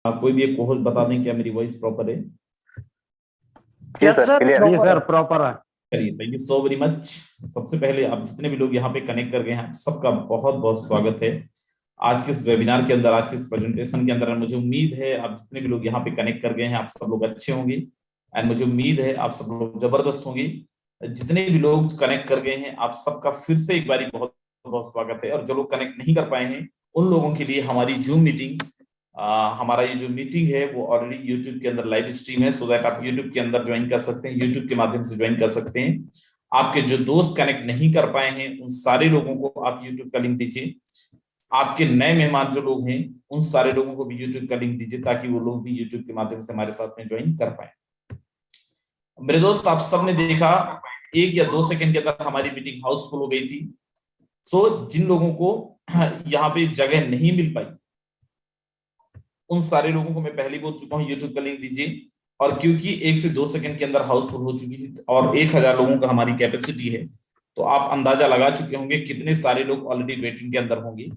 आप कोई भी एक कोहोस्ट बता दें क्या मेरी वॉइस प्रॉपर है? जी सर, क्लियर जी है। सर, प्रॉपर है। चलिए, thank you so very much. सबसे पहले आप जितने भी लोग यहाँ पे कनेक्ट कर गए हैं, आप सबका बहुत बहुत स्वागत है आज के इस वेबिनार के अंदर, आज के इस प्रेजेंटेशन के अंदर। मुझे उम्मीद है आप जितने भी लोग यहाँ पे कनेक्ट कर गए हैं, आप सब लोग अच्छे होंगे एंड मुझे उम्मीद है आप सब लोग जबरदस्त होंगे। जितने भी लोग कनेक्ट कर गए हैं, आप सबका फिर से एक बारी बहुत बहुत स्वागत है। और जो लोग कनेक्ट नहीं कर पाए हैं, उन लोगों के लिए हमारी जूम मीटिंग, हमारा ये जो मीटिंग है वो ऑलरेडी यूट्यूब के अंदर लाइव स्ट्रीम है, सो दैट आप यूट्यूब के अंदर ज्वाइन कर सकते हैं, यूट्यूब के माध्यम से ज्वाइन कर सकते हैं। आपके जो दोस्त कनेक्ट नहीं कर पाए हैं, उन सारे लोगों को आप यूट्यूब का लिंक दीजिए। आपके नए मेहमान जो लोग हैं, उन सारे लोगों को भी यूट्यूब का लिंक दीजिए, ताकि वो लोग भी यूट्यूब के माध्यम से हमारे साथ में ज्वाइन कर पाए। मेरे दोस्त, आप सबने देखा 1 या 2 सेकंड के अंदर हमारी मीटिंग हाउसफुल हो गई थी। सो जिन लोगों को यहाँ पे जगह नहीं मिल पाई, उन सारे लोगों को मैं पहले बोल चुका हूँ यूट्यूब का लिंक दीजिए। और क्योंकि 1 से 2 सेकंड के अंदर हाउसफुल हो चुकी थी और 1000 लोगों का हमारी कैपेसिटी है, तो आप अंदाजा लगा चुके होंगे कितने सारे लोग ऑलरेडी वेटिंग के अंदर होंगे।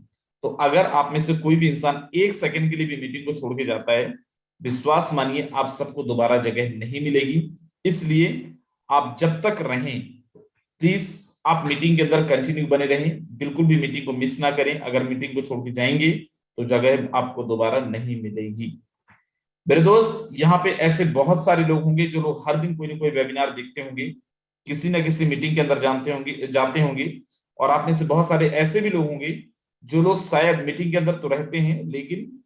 तो अगर आप में से कोई भी इंसान 1 सेकंड के लिए भी मीटिंग को छोड़ के जाता है, विश्वास मानिए आप सबको दोबारा जगह नहीं मिलेगी। इसलिए आप जब तक रहें, प्लीज आप मीटिंग के अंदर कंटिन्यू बने रहें, बिल्कुल भी मीटिंग को मिस ना करें। अगर मीटिंग को छोड़ के जाएंगे तो जगह आपको दोबारा नहीं मिलेगी। मेरे दोस्त, यहाँ पे ऐसे बहुत सारे लोग होंगे जो लोग हर दिन कोई ना कोई वेबिनार देखते होंगे, किसी ना किसी मीटिंग के अंदर जाते होंगे। और आप में से बहुत सारे ऐसे भी लोग होंगे जो लोग शायद मीटिंग के अंदर तो रहते हैं, लेकिन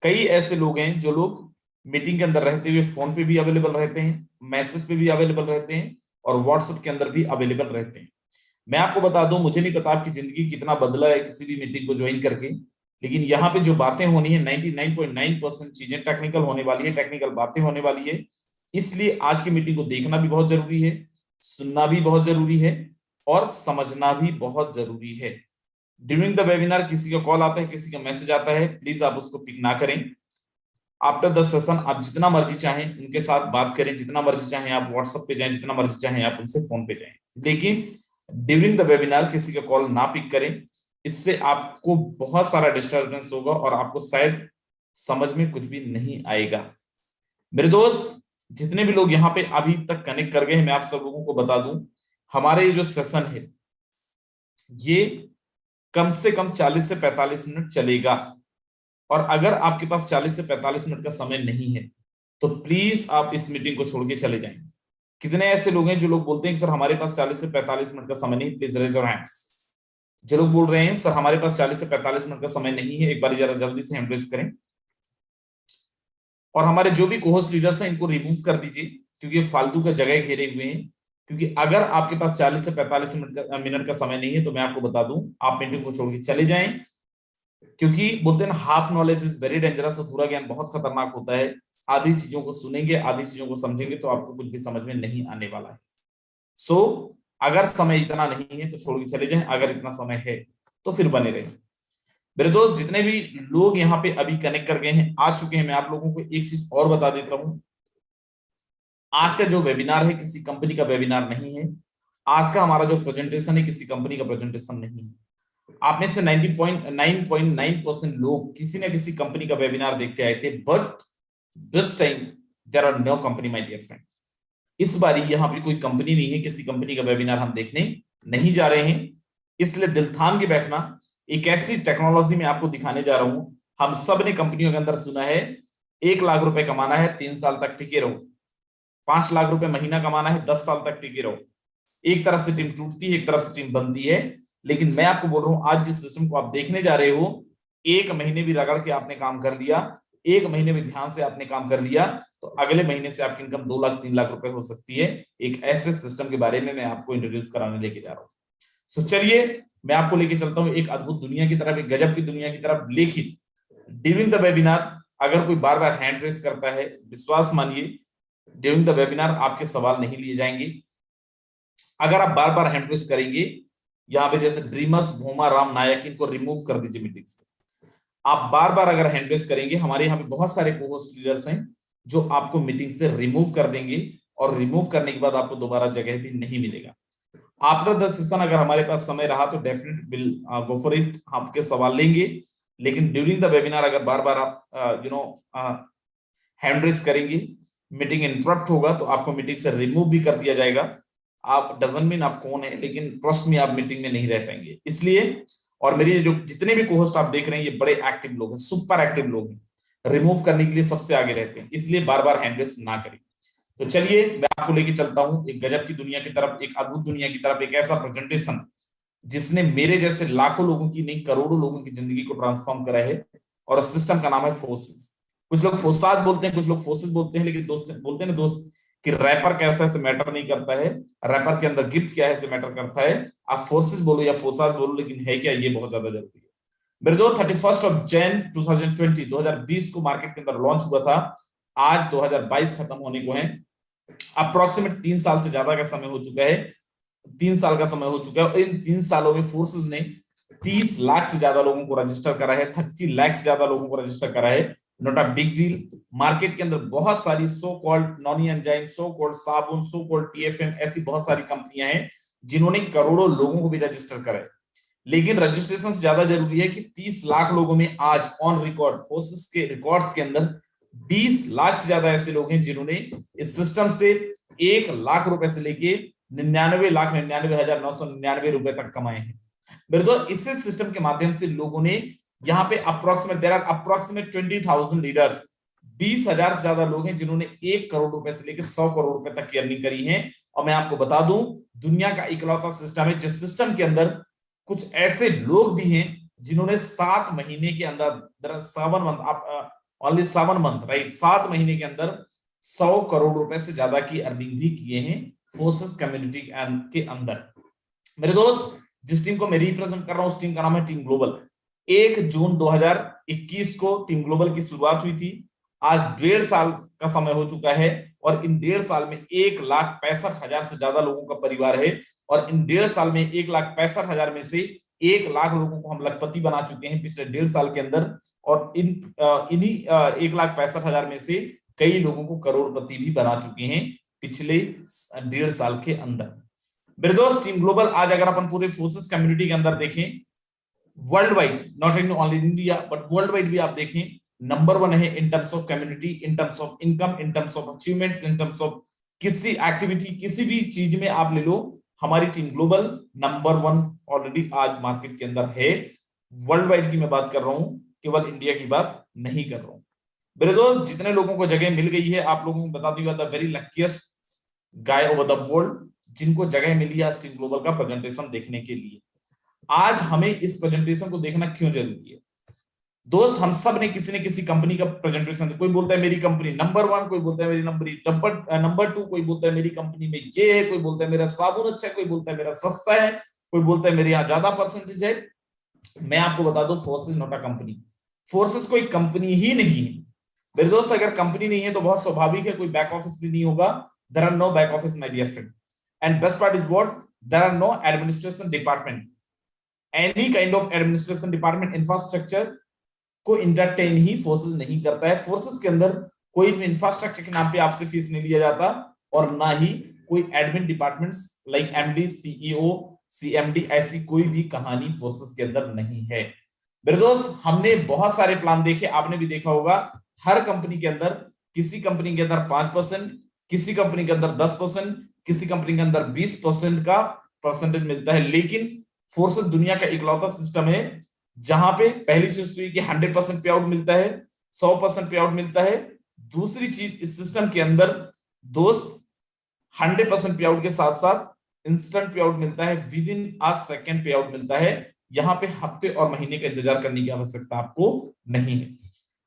कई ऐसे लोग हैं जो लोग मीटिंग के अंदर रहते हुए फोन पे भी अवेलेबल रहते हैं, मैसेज पे भी अवेलेबल रहते हैं और व्हाट्सएप के अंदर भी अवेलेबल रहते हैं। मैं आपको बता दूं, मुझे नहीं पता आपकी जिंदगी कितना बदला है किसी भी मीटिंग को ज्वाइन करके, लेकिन यहाँ पे जो बातें होनी है 99.9% चीजें टेक्निकल होने वाली है, टेक्निकल बातें होने वाली है। इसलिए आज की मीटिंग को देखना भी बहुत जरूरी है, सुनना भी बहुत जरूरी है और समझना भी बहुत जरूरी है। ड्यूरिंग द वेबिनार किसी का कॉल आता है, किसी का मैसेज आता है, प्लीज आप उसको पिक ना करें। आफ्टर द सेशन आप जितना मर्जी चाहें उनके साथ बात करें, जितना मर्जी चाहें आप व्हाट्सएप पे जाएं, जितना मर्जी चाहें आप उनसे फोन पे जाएं, लेकिन ड्यूरिंग द वेबिनार किसी का कॉल ना पिक करें। इससे आपको बहुत सारा डिस्टर्बेंस होगा और आपको शायद समझ में कुछ भी नहीं आएगा। मेरे दोस्त, जितने भी लोग यहाँ पे अभी तक कनेक्ट कर गए हैं, मैं आप सब लोगों को बता दूं, हमारे ये जो सेशन है ये कम से कम 40 से 45 मिनट चलेगा। और अगर आपके पास 40 से 45 मिनट का समय नहीं है, तो प्लीज आप इस मीटिंग को छोड़ के चले जाएं। कितने ऐसे लोग हैं जो लोग बोलते हैं कि सर हमारे पास 40 से 45 मिनट का समय नहीं? Please raise your hands. जो लोग बोल रहे हैं सर हमारे पास 40 से 45 मिनट का समय नहीं है, एक बार जरा जल्दी से हैंड रेज करें। और हमारे जो भी कोहोस्ट लीडर्स हैं इनको रिमूव कर दीजिए, क्योंकि फालतू का जगह घेरे हुए हैं। क्योंकि अगर आपके पास 40 से 45 मिनट का समय नहीं है, तो मैं आपको बता दूं, आप मीटिंग को छोड़ के चले जाएं। क्योंकि बोलते हैं ना, half knowledge is very dangerous, अधूरा ज्ञान बहुत खतरनाक होता है। आधी चीजों को सुनेंगे, आधी चीजों को समझेंगे, तो आपको कुछ भी समझ में नहीं आने वाला है। सो अगर समय इतना नहीं है तो छोड़ के चले जाएं, अगर इतना समय है तो फिर बने रहें। मेरे दोस्त, जितने भी लोग यहाँ पे अभी कनेक्ट कर गए हैं, आ चुके हैं, मैं आप लोगों को एक चीज और बता देता हूं। आज का जो वेबिनार है किसी कंपनी का वेबिनार नहीं है। आज का हमारा जो प्रेजेंटेशन है किसी कंपनी का प्रेजेंटेशन नहीं है। आप में से 90.9% लोग किसी न किसी कंपनी का वेबिनार देखते आए थे, but this time there are no company my dear friend. इस बारी यहाँ पे कोई कंपनी नहीं है, किसी कंपनी का वेबिनार हम देखने नहीं जा रहे हैं। इसलिए दिल थाम के बैठना, एक ऐसी टेक्नोलॉजी में आपको दिखाने जा रहा हूं। हम सब ने कंपनियों के अंदर सुना है 1 लाख रुपए कमाना है 3 साल तक टिके रहो, 5 लाख रुपए महीना कमाना है 10 साल तक टिके रहो। एक तरफ से टीम टूटती है, एक तरफ से टीम बनती है। लेकिन मैं आपको बोल रहा हूं, आज जिस सिस्टम को आप देखने जा रहे हो, 1 महीने भी रगड़ के आपने काम कर लिया, 1 महीने में ध्यान से आपने काम कर लिया, तो अगले महीने से आपकी इनकम 2 लाख 3 लाख रुपए हो सकती है। एक ऐसे सिस्टम के बारे में मैं आपको इंट्रोड्यूस कराने लेके जा रहा हूँ। तो चलिए मैं आपको लेके चलता हूँ एक अद्भुत दुनिया की तरफ, एक गजब की दुनिया की तरफ। लेकिन ड्यूरिंग द वेबिनार अगर कोई बार बार हैंड रेस करता है, विश्वास मानिए ड्यूरिंग द वेबिनार आपके सवाल नहीं लिए जाएंगे। अगर आप बार बार हैंड रेस करेंगे, यहाँ पे जैसे ड्रीमर्स भूमा राम नायक, इनको रिमूव कर दीजिए मीटिंग से। आप बार बार अगर हैंड रेस करेंगे, हमारे यहाँ पे बहुत सारे को-होस्ट लीडर्स हैं जो आपको मीटिंग से रिमूव कर देंगे, और रिमूव करने के बाद आपको दोबारा जगह भी नहीं मिलेगा। आफ्टर द सेशन अगर हमारे पास समय रहा तो definite will go for it, आपके सवाल लेंगे। लेकिन ड्यूरिंग द वेबिनार अगर बार बार आप हैंड रेस करेंगे, मीटिंग इंटरप्ट होगा तो आपको मीटिंग से रिमूव भी कर दिया जाएगा। आप डजंट मीन आप कौन है, लेकिन ट्रस्ट में आप मीटिंग में नहीं रह पाएंगे। इसलिए, और मेरे जो जितने भी कोहोस्ट आप देख रहे हैं ये बड़े एक्टिव लोग हैं, सुपर एक्टिव लोग हैं, रिमूव करने के लिए सबसे आगे रहते हैं, इसलिए बार बार हैंड रेस ना करें। तो चलिए मैं आपको लेके चलता हूं एक गजब की दुनिया की तरफ, एक अद्भुत दुनिया की तरफ, एक ऐसा प्रेजेंटेशन जिसने मेरे जैसे लाखों लोगों की नहीं करोड़ों लोगों की जिंदगी को ट्रांसफॉर्म करा है। और उस सिस्टम का नाम है फोर्सेस। कुछ लोग फोसाद बोलते हैं, कुछ लोग फोर्सेस बोलते हैं, लेकिन दोस्त बोलते हैं ना दोस्त कि रैपर कैसा है से मैटर नहीं करता है, रैपर के अंदर गिफ्ट क्या है से मैटर करता है। आप फोर्सेस बोलो या फोसाद बोलो, लेकिन है क्या ये बहुत ज्यादा जरूरी है। मेरे दोस्त 31 जनवरी 2020 को मार्केट के अंदर लॉन्च हुआ था। आज 2022 खत्म होने को है, अप्रोक्सीमेट 3 साल से ज्यादा का समय हो चुका है, 3 साल का समय हो चुका है। इन 3 सालों में फोर्सेस ने 30 लाख से ज्यादा लोगों को रजिस्टर करा है, 30 लाख से ज्यादा लोगों को रजिस्टर करा है। Not a big deal. Market के अंदर बहुत सारी so called Noni enzyme, so called साबुन, सो कॉल्ड टीएफएम, ऐसी बहुत सारी कंपनियां हैं जिन्होंने करोड़ों लोगों को भी रजिस्टर करा है। लेकिन रजिस्ट्रेशन से ज्यादा जरूरी है कि 30 लाख लोगों में आज ऑन रिकॉर्ड फोर्सेस के रिकॉर्ड्स के अंदर 20 लाख से ज्यादा ऐसे लोग हैं जिन्होंने इस सिस्टम से 1 लाख रुपए से लेके 99,99,999 रुपए तक कमाए हैं। मेरे दोस्त इसी सिस्टम के माध्यम से लोगों ने यहाँ पे देयर आर अप्रोक्सीमेट 20,000 लीडर्स, 20,000 से ज्यादा लोग हैं जिन्होंने 1 करोड़ रुपए से लेकर 100 करोड़ रुपए तक की अर्निंग करी है। और मैं आपको बता दूं, दुनिया का इकलौता सिस्टम है जिस सिस्टम के अंदर कुछ ऐसे लोग भी हैं जिन्होंने 7 महीने के अंदर 7 मंथ राइट 7 महीने के अंदर 100 करोड़ रुपए से ज्यादा की अर्निंग भी किए हैं फोर्सेस कम्युनिटी के अंदर। मेरे दोस्त जिस टीम को मैं रिप्रेजेंट कर रहा हूं उस टीम का नाम है टीम ग्लोबल। 1 जून 2021 को टीम ग्लोबल की शुरुआत हुई थी। आज 1.5 साल का समय हो चुका है और इन 1.5 साल में 1,65,000 से ज्यादा लोगों का परिवार है। और इन 1.5 साल में 1,65,000 में से 1 लाख लोगों को हम लखपति बना चुके हैं पिछले 1.5 साल के अंदर। और इन्हीं 1,65,000 में से कई लोगों को करोड़पति भी बना चुके हैं पिछले 1.5 साल के अंदर। मेरे दोस्त टीम ग्लोबल आज अगर अपन पूरे फोर्सेस कम्युनिटी के अंदर देखें, world wide, not in only India but world wide भी आप देखें, नंबर 1 है in terms of community, in terms of income, in terms of achievements, in terms of किसी एक्टिविटी, किसी भी चीज में आप ले लो, हमारी टीम ग्लोबल नंबर 1 ऑलरेडी आज मार्केट के अंदर है। वर्ल्ड वाइड की मैं बात कर रहा हूं, केवल इंडिया की बात नहीं कर रहा हूं। मेरे दोस्त जितने लोगों को जगह मिल गई है, आप लोगों को बता दूंगा the very luckiest guy over the world जिनको जगह मिली है टीम ग्लोबल का प्रेजेंटेशन देखने के लिए। आज हमें इस प्रेजेंटेशन को देखना क्यों जरूरी है दोस्त? हम सब ने किसी न किसी कंपनी का प्रेजेंटेशन, कोई बोलता है मेरी कंपनी नंबर 1, कोई बोलता है मेरी नंबर 2, कोई बोलता है मेरी कंपनी में ये है, कोई बोलता है मेरा साबुन अच्छा है, कोई बोलता है मेरा सस्ता है, कोई बोलता है मेरे यहाँ ज्यादा परसेंटेज है। मैं आपको बता दूं, forces not a company. Forces कोई कंपनी ही नहीं है मेरे दोस्त। अगर कंपनी नहीं है तो बहुत स्वाभाविक है कोई बैक ऑफिस भी नहीं होगा। There are no back office my dear friend, and best part is what, there are no administration department. Any kind of administration department infrastructure को इंटरटेन ही फोर्सेस नहीं करता है। फोर्सेस के अंदर कोई भी इंफ्रास्ट्रक्चर के नाम पे आपसे फीस नहीं लिया जाता, और ना ही कोई admin departments like MD, CEO, CMD, ऐसी कोई भी कहानी फोर्सेस के अंदर नहीं है। मेरे दोस्त हमने बहुत सारे प्लान देखे, आपने भी देखा होगा। हर कंपनी के अंदर, किसी कंपनी के अंदर 5%, किसी कंपनी के अंदर 10%, किसी कंपनी के अंदर 20% का परसेंटेज मिलता है। लेकिन फोर्सेस दुनिया का इकलौता सिस्टम है जहां पे पहली चीज तो ये कि 100% पे आउट मिलता है, 100% पे आउट मिलता है। दूसरी चीज, इस सिस्टम के अंदर दोस्त 100% पे आउट के साथ साथ इंस्टेंट पे आउट मिलता है, विद इन अ सेकेंड पे आउट मिलता है। यहाँ पे हफ्ते और महीने का इंतजार करने की आवश्यकता आपको नहीं है।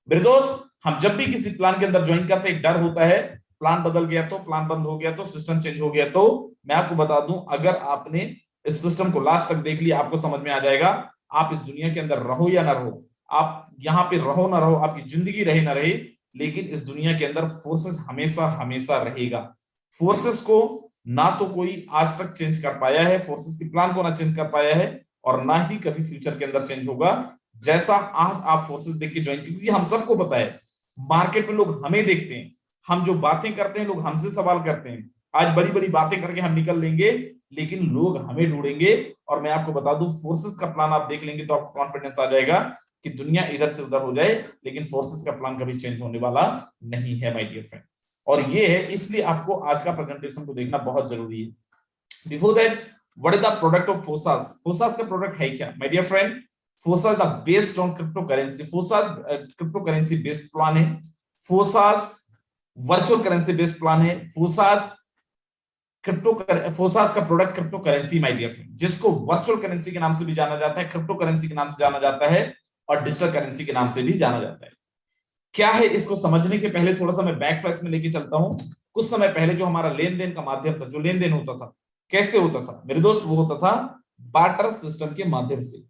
मेरे दोस्त हम जब भी किसी प्लान के अंदर ज्वाइन करते हैं, एक डर होता है प्लान बदल गया तो, प्लान बंद हो गया तो, सिस्टम चेंज हो गया तो। मैं आपको बता दूं, अगर आपने इस सिस्टम को लास्ट तक देख लिया, आपको समझ में आ जाएगा आप इस दुनिया के अंदर रहो या ना रहो, आप यहाँ पे रहो ना रहो, आपकी जिंदगी रहे ना रहे, लेकिन इस दुनिया के अंदर फोर्सेस हमेशा हमेशा रहेगा। फोर्सेस को ना तो कोई आज तक चेंज कर पाया है, फोर्सेस के प्लान को ना चेंज कर पाया है, और ना ही कभी फ्यूचर के अंदर चेंज होगा। जैसा आज आप फोर्सेस देख के ज्वाइन, क्योंकि हम सबको पता है मार्केट में लोग हमें देखते हैं, हम जो बातें करते हैं लोग हमसे सवाल करते हैं। आज बड़ी बड़ी बातें करके हम निकल लेंगे, लेकिन लोग हमें ढूंढेंगे। और मैं आपको बता दूं, फोर्सेस का प्लान आप देख लेंगे तो आपको कॉन्फिडेंस आ जाएगा कि दुनिया इधर से उधर हो जाए, लेकिन फोर्सेस का प्लान कभी चेंज होने वाला नहीं है माय डियर फ्रेंड। और ये है, इसलिए आपको आज का प्रेजेंटेशन को देखना बहुत जरूरी है। Before that, what is the product of फोसास? फोसास का प्रोडक्ट है क्या माय डियर फ्रेंड? फोसास the based on crypto currency. फोसास क्रिप्टो करेंसी बेस्ड प्लान है। फोसास वर्चुअल करेंसी बेस्ड प्लान है। फोसास का product crypto currency my dear friend, जिसको वर्चुअल करेंसी के नाम से भी जाना जाता है, क्रिप्टो करेंसी के नाम से जाना जाता है, और डिजिटल करेंसी के नाम से भी जाना जाता है। क्या है, इसको समझने के पहले थोड़ा सा मैं बैक फ्लैश में लेके चलता हूं। कुछ समय पहले जो हमारा लेन देन का माध्यम था, जो लेन देन होता था, कैसे होता था मेरे दोस्त? वो होता था बार्टर सिस्टम के माध्यम से।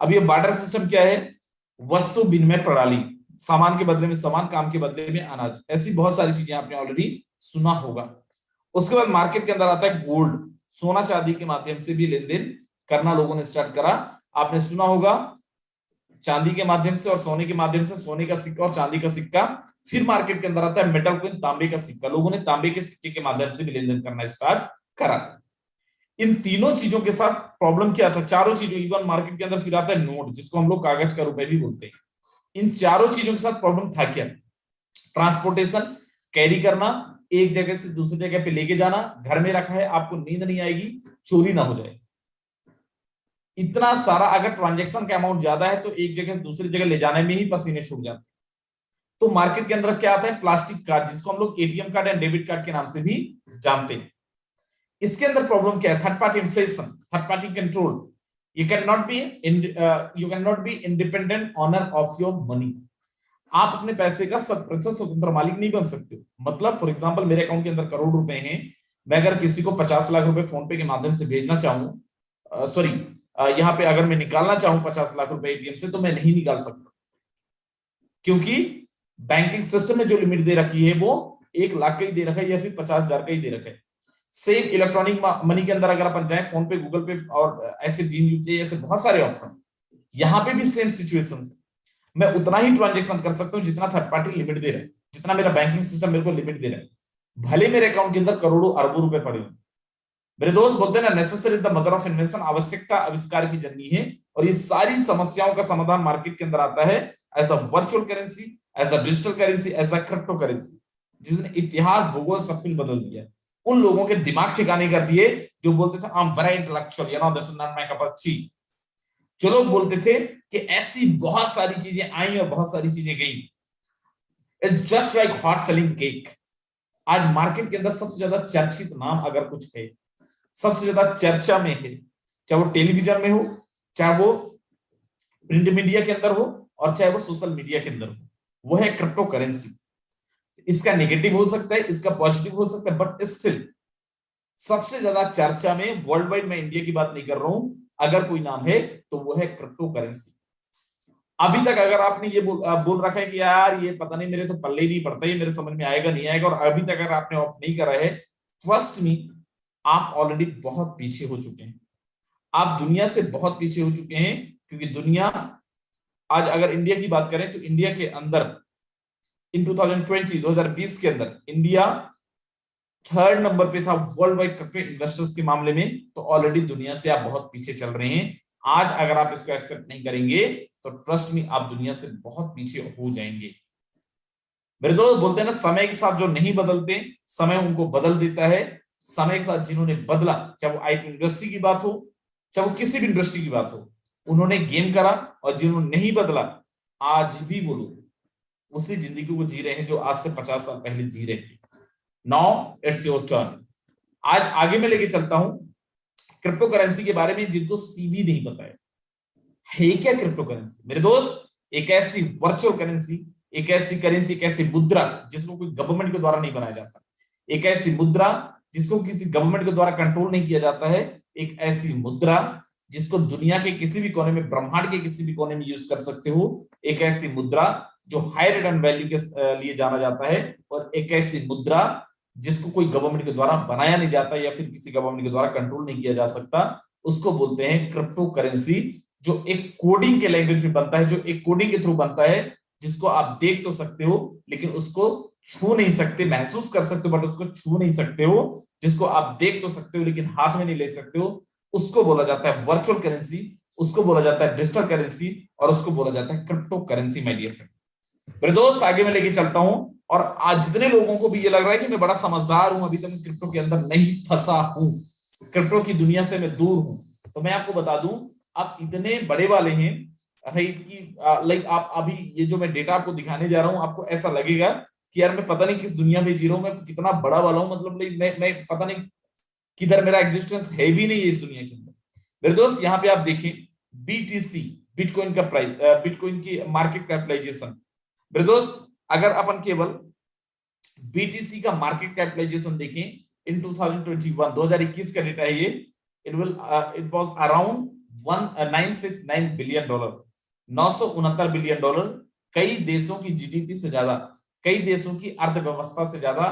अब ये बार्टर सिस्टम क्या है? वस्तु विनिमय प्रणाली, सामान के बदले में सामान, काम के बदले में अनाज, ऐसी बहुत सारी चीजें आपने ऑलरेडी सुना होगा। उसके बाद मार्केट के अंदर आता है गोल्ड, सोना चांदी के माध्यम से भी लेन देन करना लोगों ने स्टार्ट करा। आपने सुना होगा चांदी के माध्यम से और सोने के माध्यम से, सोने का सिक्का और चांदी का सिक्का। फिर मार्केट के अंदर आता है मेटल कॉइन, तांबे का सिक्का। लोगों ने तांबे के सिक्के के माध्यम से भी लेन देन करना स्टार्ट करा। इन तीनों चीजों के साथ प्रॉब्लम क्या था? चारों चीजों, इवन मार्केट के अंदर फिर आता है नोट, जिसको हम लोग कागज का रुपए भी बोलते हैं। इन चारों चीजों के साथ प्रॉब्लम था क्या? ट्रांसपोर्टेशन, कैरी करना, एक जगह से दूसरी जगह पे लेके जाना, घर में रखा है, आपको नींद नहीं आएगी, चोरी ना हो जाए। इतना सारा अगर ट्रांजैक्शन का अमाउंट ज्यादा है तो एक जगह से दूसरी जगह ले जाने में ही पसीने छूट जाते। तो मार्केट के अंदर क्या आता है? प्लास्टिक कार्ड, जिसको हम लोग ATM card and debit card के नाम से भी जानते हैं। इसके अंदर प्रॉब्लम क्या है? Third party inflation, third party control. You can not be independent owner of your money. आप अपने पैसे का 100% स्वतंत्र मालिक नहीं बन सकते। मतलब फॉर एग्जांपल, मेरे अकाउंट के अंदर करोड़ रुपए हैं, मैं अगर किसी को 50 लाख रुपए फोन पे के माध्यम से भेजना चाहूं, सॉरी, यहाँ पे अगर मैं निकालना चाहूं 50 लाख रुपए एटीएम से, तो मैं नहीं निकाल सकता, क्योंकि बैंकिंग सिस्टम में जो लिमिट दे रखी है वो 1 लाख का ही दे रखा है या फिर 50,000 का ही दे रखा है। सेम इलेक्ट्रॉनिक मनी के अंदर अगर अपन जाए, फोन पे, गूगल पे और ऐसे भीम यूपीआई, ऐसे बहुत सारे ऑप्शन, यहाँ पे भी सेम सिचुएशन है। मैं उतना ही ट्रांजेक्शन कर सकता हूं जितना थर्ड पार्टी लिमिट दे रहा है, जितना मेरा बैंकिंग सिस्टम मेरे को लिमिट दे रहा है, भले मेरे अकाउंट के अंदर करोड़ों अरबों रुपए पड़े हो। मेरे दोस्त बोलते हैं ना, necessary is the mother of invention, आवश्यकता आविष्कार की जननी है। और ये सारी समस्याओं का समाधान मार्केट के अंदर आता है as a virtual currency, as a digital currency, as a crypto currency, जिसने इतिहास, भूगोल सब कुछ बदल दिया। उन लोगों के दिमाग ठिकाने कर दिए जो बोलते थे I am very intellectual, you know, this is not my cup of T. जो लोग बोलते थे कि ऐसी बहुत सारी चीजें आई और बहुत सारी चीजें गई, it's just like hot selling cake. आज मार्केट के अंदर सबसे ज्यादा चर्चित नाम अगर कुछ है, सबसे ज्यादा चर्चा में है, चाहे वो टेलीविजन में हो, चाहे वो प्रिंट मीडिया के अंदर हो, और चाहे वो सोशल मीडिया के अंदर हो, वो है क्रिप्टो करेंसी। इसका नेगेटिव हो सकता है, इसका पॉजिटिव हो सकता है, बट स्टिल सबसे ज्यादा चर्चा में वर्ल्ड वाइड, मैं इंडिया की बात नहीं कर रहा हूं, अगर कोई नाम है तो वो है क्रिप्टो करेंसी। अभी तक अगर आपने ये बोल रखा है कि यार ये पता नहीं, मेरे तो पल्ले ही नहीं पड़ता, ये मेरे समझ में आएगा नहीं आएगा, और अभी तक अगर आपने ऑप्ट नहीं करा है, ट्रस्ट मी, आप ऑलरेडी बहुत पीछे हो चुके हैं। आप दुनिया से बहुत पीछे हो चुके हैं, क्योंकि दुनिया आज अगर इंडिया की बात करें तो इंडिया के अंदर इन 2020 के अंदर इंडिया 3rd नंबर पे था वर्ल्ड वाइड क्रिप्टो इन्वेस्टर्स के मामले में। तो ऑलरेडी दुनिया से आप बहुत पीछे चल रहे हैं। आज अगर आप इसको एक्सेप्ट नहीं करेंगे तो ट्रस्ट मी, आप दुनिया से बहुत पीछे हो जाएंगे। मेरे दोस्त बोलते हैं ना, समय के साथ जो नहीं बदलते, समय उनको बदल देता है। समय के साथ जिन्होंने बदला, चाहे वो आईटी इंडस्ट्री की बात हो, चाहे वो किसी भी इंडस्ट्री की बात हो, उन्होंने गेम करा। और जिन्होंने नहीं बदला, आज भी वो लोग उसी जिंदगी को जी रहे हैं जो आज से 50 साल पहले जी रहे थे। Now it's your turn. आज आगे मैं लेके चलता हूं क्रिप्टो करेंसी के बारे में, जिनको सीधी नहीं पता है क्या क्रिप्टो करेंसी। मेरे दोस्त, एक ऐसी वर्चुअल करेंसी, एक ऐसी करेंसी, एक ऐसी मुद्रा जिसको कोई गवर्नमेंट के द्वारा नहीं बनाया जाता, एक ऐसी मुद्रा जिसको किसी गवर्नमेंट के द्वारा कंट्रोल नहीं किया जाता है, एक ऐसी मुद्रा जिसको दुनिया के किसी भी कोने में, ब्रह्मांड के किसी भी कोने में यूज कर सकते हो, एक ऐसी मुद्रा जो हाई रिटर्न वैल्यू के लिए जाना जाता है, और एक ऐसी मुद्रा जिसको कोई गवर्नमेंट के द्वारा बनाया नहीं जाता या फिर किसी गवर्नमेंट के द्वारा कंट्रोल नहीं किया जा सकता, उसको बोलते हैं क्रिप्टो करेंसी। जो एक कोडिंग के लैंग्वेज में बनता है, जो एक कोडिंग के थ्रू बनता है, जिसको आप देख तो सकते हो लेकिन उसको छू नहीं सकते, महसूस कर सकते हो बट उसको छू नहीं सकते हो, जिसको आप देख तो सकते हो लेकिन हाथ में नहीं ले सकते हो, उसको बोला जाता है वर्चुअल करेंसी। उसको बोला जाता है डिजिटल करेंसी और उसको बोला जाता है crypto currency my dear friend. मेरे दोस्त आगे मैं लेके चलता हूं, और आज जितने लोगों को भी ये लग रहा है कि मैं बड़ा समझदार हूं, अभी तक मैं क्रिप्टो के अंदर नहीं फंसा हूं, क्रिप्टो की दुनिया से मैं दूर हूं, तो मैं आपको बता दूं आप इतने बड़े वाले हैं राइट कि लाइक आप अभी ये जो मैं डेटा आपको दिखाने जा रहा हूं, आपको ऐसा लगेगा कि यार मैं पता नहीं किस दुनिया में जी रहा हूं, मैं कितना बड़ा वाला हूं, मतलब लाइक मैं पता नहीं किधर मेरा एग्जिस्टेंस है भी नहीं है इस दुनिया के अंदर। मेरे दोस्त यहाँ पे आप देखें बीटीसी, बिटकॉइन का प्राइस, बिटकॉइन की मार्केट कैपिटलाइजेशन। मेरे दोस्त अगर अपन केवल बीटीसी का मार्केट कैपिटलाइजेशन देखें इन 2021 का डेटा है ये, it was around 1969 billion dollar, 969 billion dollar, कई देशों की जीडीपी से ज्यादा, कई देशों की अर्थव्यवस्था से ज्यादा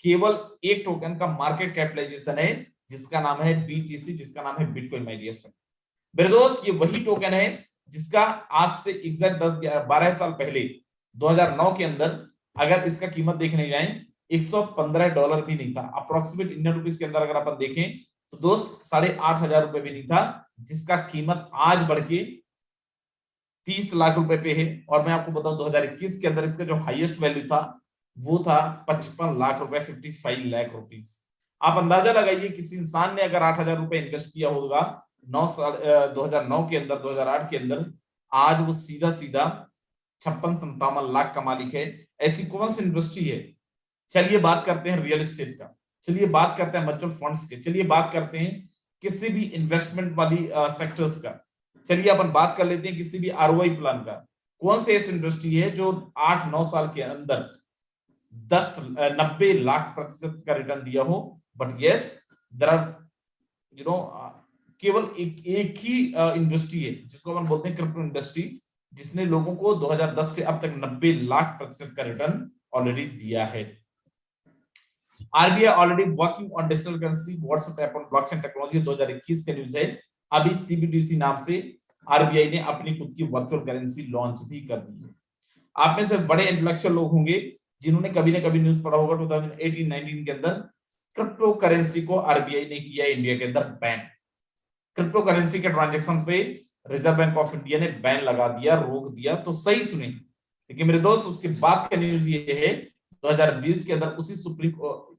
केवल एक टोकन का मार्केट कैपिटलाइजेशन है जिसका नाम है बीटीसी, जिसका नाम है बिटकॉइन माय डियर फ्रेंड। मेरे दोस्त ये वही टोकन है जिसका आज से एग्जैक्ट 10-12 साल पहले 2009 के अंदर अगर इसका कीमत देखने जाएं $115 भी नहीं था, अप्रोक्सीमेट इंडियन रुपीस के अंदर अगर अपन देखें तो दोस्त 8,500 भी नहीं था, जिसका कीमत आज बढ़ के 30 लाख रुपए पे है। और मैं आपको बताऊं 2021 के अंदर इसका जो हाईएस्ट वैल्यू था वो था 55 लाख रुपए, 55 लाख रुपीस। आप अंदाजा लगाइए किसी इंसान ने अगर 8,000 रुपए इन्वेस्ट किया होगा 2009 के अंदर, 2008 के अंदर, आज वो सीधा सीधा 56-57 लाख का मालिक है। ऐसी कौन सी इंडस्ट्री है? चलिए बात करते हैं रियल एस्टेट का, चलिए बात करते हैं म्यूचुअल फंड्स के, चलिए बात करते हैं किसी भी इन्वेस्टमेंट वाली सेक्टर्स का, चलिए अपन बात कर लेते हैं किसी भी आरओआई प्लान का। कौन सी ऐसी इंडस्ट्री है जो 8-9 साल के अंदर 90 लाख प्रतिशत का रिटर्न दिया हो? बट यस देयर आर केवल एक ही इंडस्ट्री है जिसको अपन बोलते हैं क्रिप्टो इंडस्ट्री, जिसने लोगों को 2010 से अब तक 90 लाख प्रतिशत का रिटर्न ऑलरेडी दिया है। RBI already working on digital currency WhatsApp on blockchain technology, 2021 के न्यूज है। अभी सीबीडीसी नाम से आरबीआई ने अपनी खुद की वर्चुअल करेंसी लॉन्च भी कर दी है। आप में से बड़े इंटेलेक्चुअल लोग होंगे जिन्होंने कभी ना कभी न्यूज पढ़ा होगा 2018-19 के अंदर क्रिप्टो करेंसी को आरबीआई ने किया इंडिया के अंदर बैन। क्रिप्टो करेंसी के ट्रांजैक्शन पे रिजर्व बैंक ऑफ इंडिया ने बैन लगा दिया, रोक दिया। तो सही सुने, लेकिन मेरे दोस्त उसके बाद का न्यूज ये है 2020 के अंदर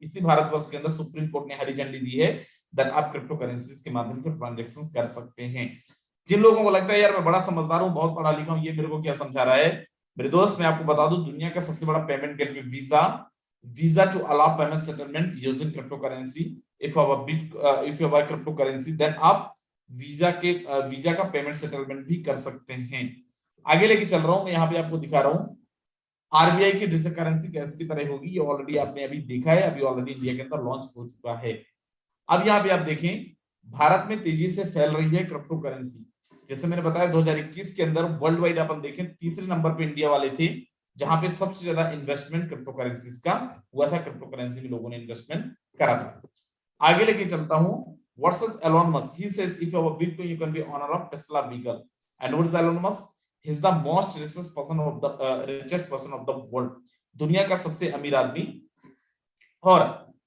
इसी भारतवर्ष के अंदर सुप्रीम कोर्ट ने हरी झंडी दी है, देन आप क्रिप्टो करेंसीज के माध्यम से ट्रांजैक्शंस कर सकते हैं। जिन लोगों को लगता है यार मैं बड़ा समझदार हूं, बहुत पढ़ा लिखा हूं, ये मेरे को क्या समझा रहा है, मेरे दोस्त मैं आपको बता दूं दुनिया का सबसे बड़ा payment gateway Visa to allow payment settlement using crypto currency. If you have crypto currency then आप वीजा का पेमेंट सेटलमेंट भी कर सकते हैं। आगे लेके चल रहा हूं मैं, यहाँ पे आपको दिखा रहा हूँ आरबीआई की डिजिटल करेंसी कैसी तरह होगी, ये ऑलरेडी आपने अभी देखा है, अभी ऑलरेडी इंडिया के अंदर लॉन्च हो चुका है। अब यहाँ पे आप देखें भारत में तेजी से फैल रही है क्रिप्टो करेंसी। जैसे मैंने बताया 2021 के अंदर वर्ल्ड वाइड अपन देखें तीसरे नंबर पे इंडिया वाले थे, जहां पे सबसे ज्यादा इन्वेस्टमेंट क्रिप्टो करेंसीज का हुआ था, क्रिप्टो करेंसी में लोगों ने इन्वेस्टमेंट करा था। आगे लेके चलता हूं, what's Elon Musk, he says if you have a bitcoin you can be owner of Tesla vehicle. And what is Elon Musk? He is the most richest person of the world, दुनिया का सबसे अमीर आदमी और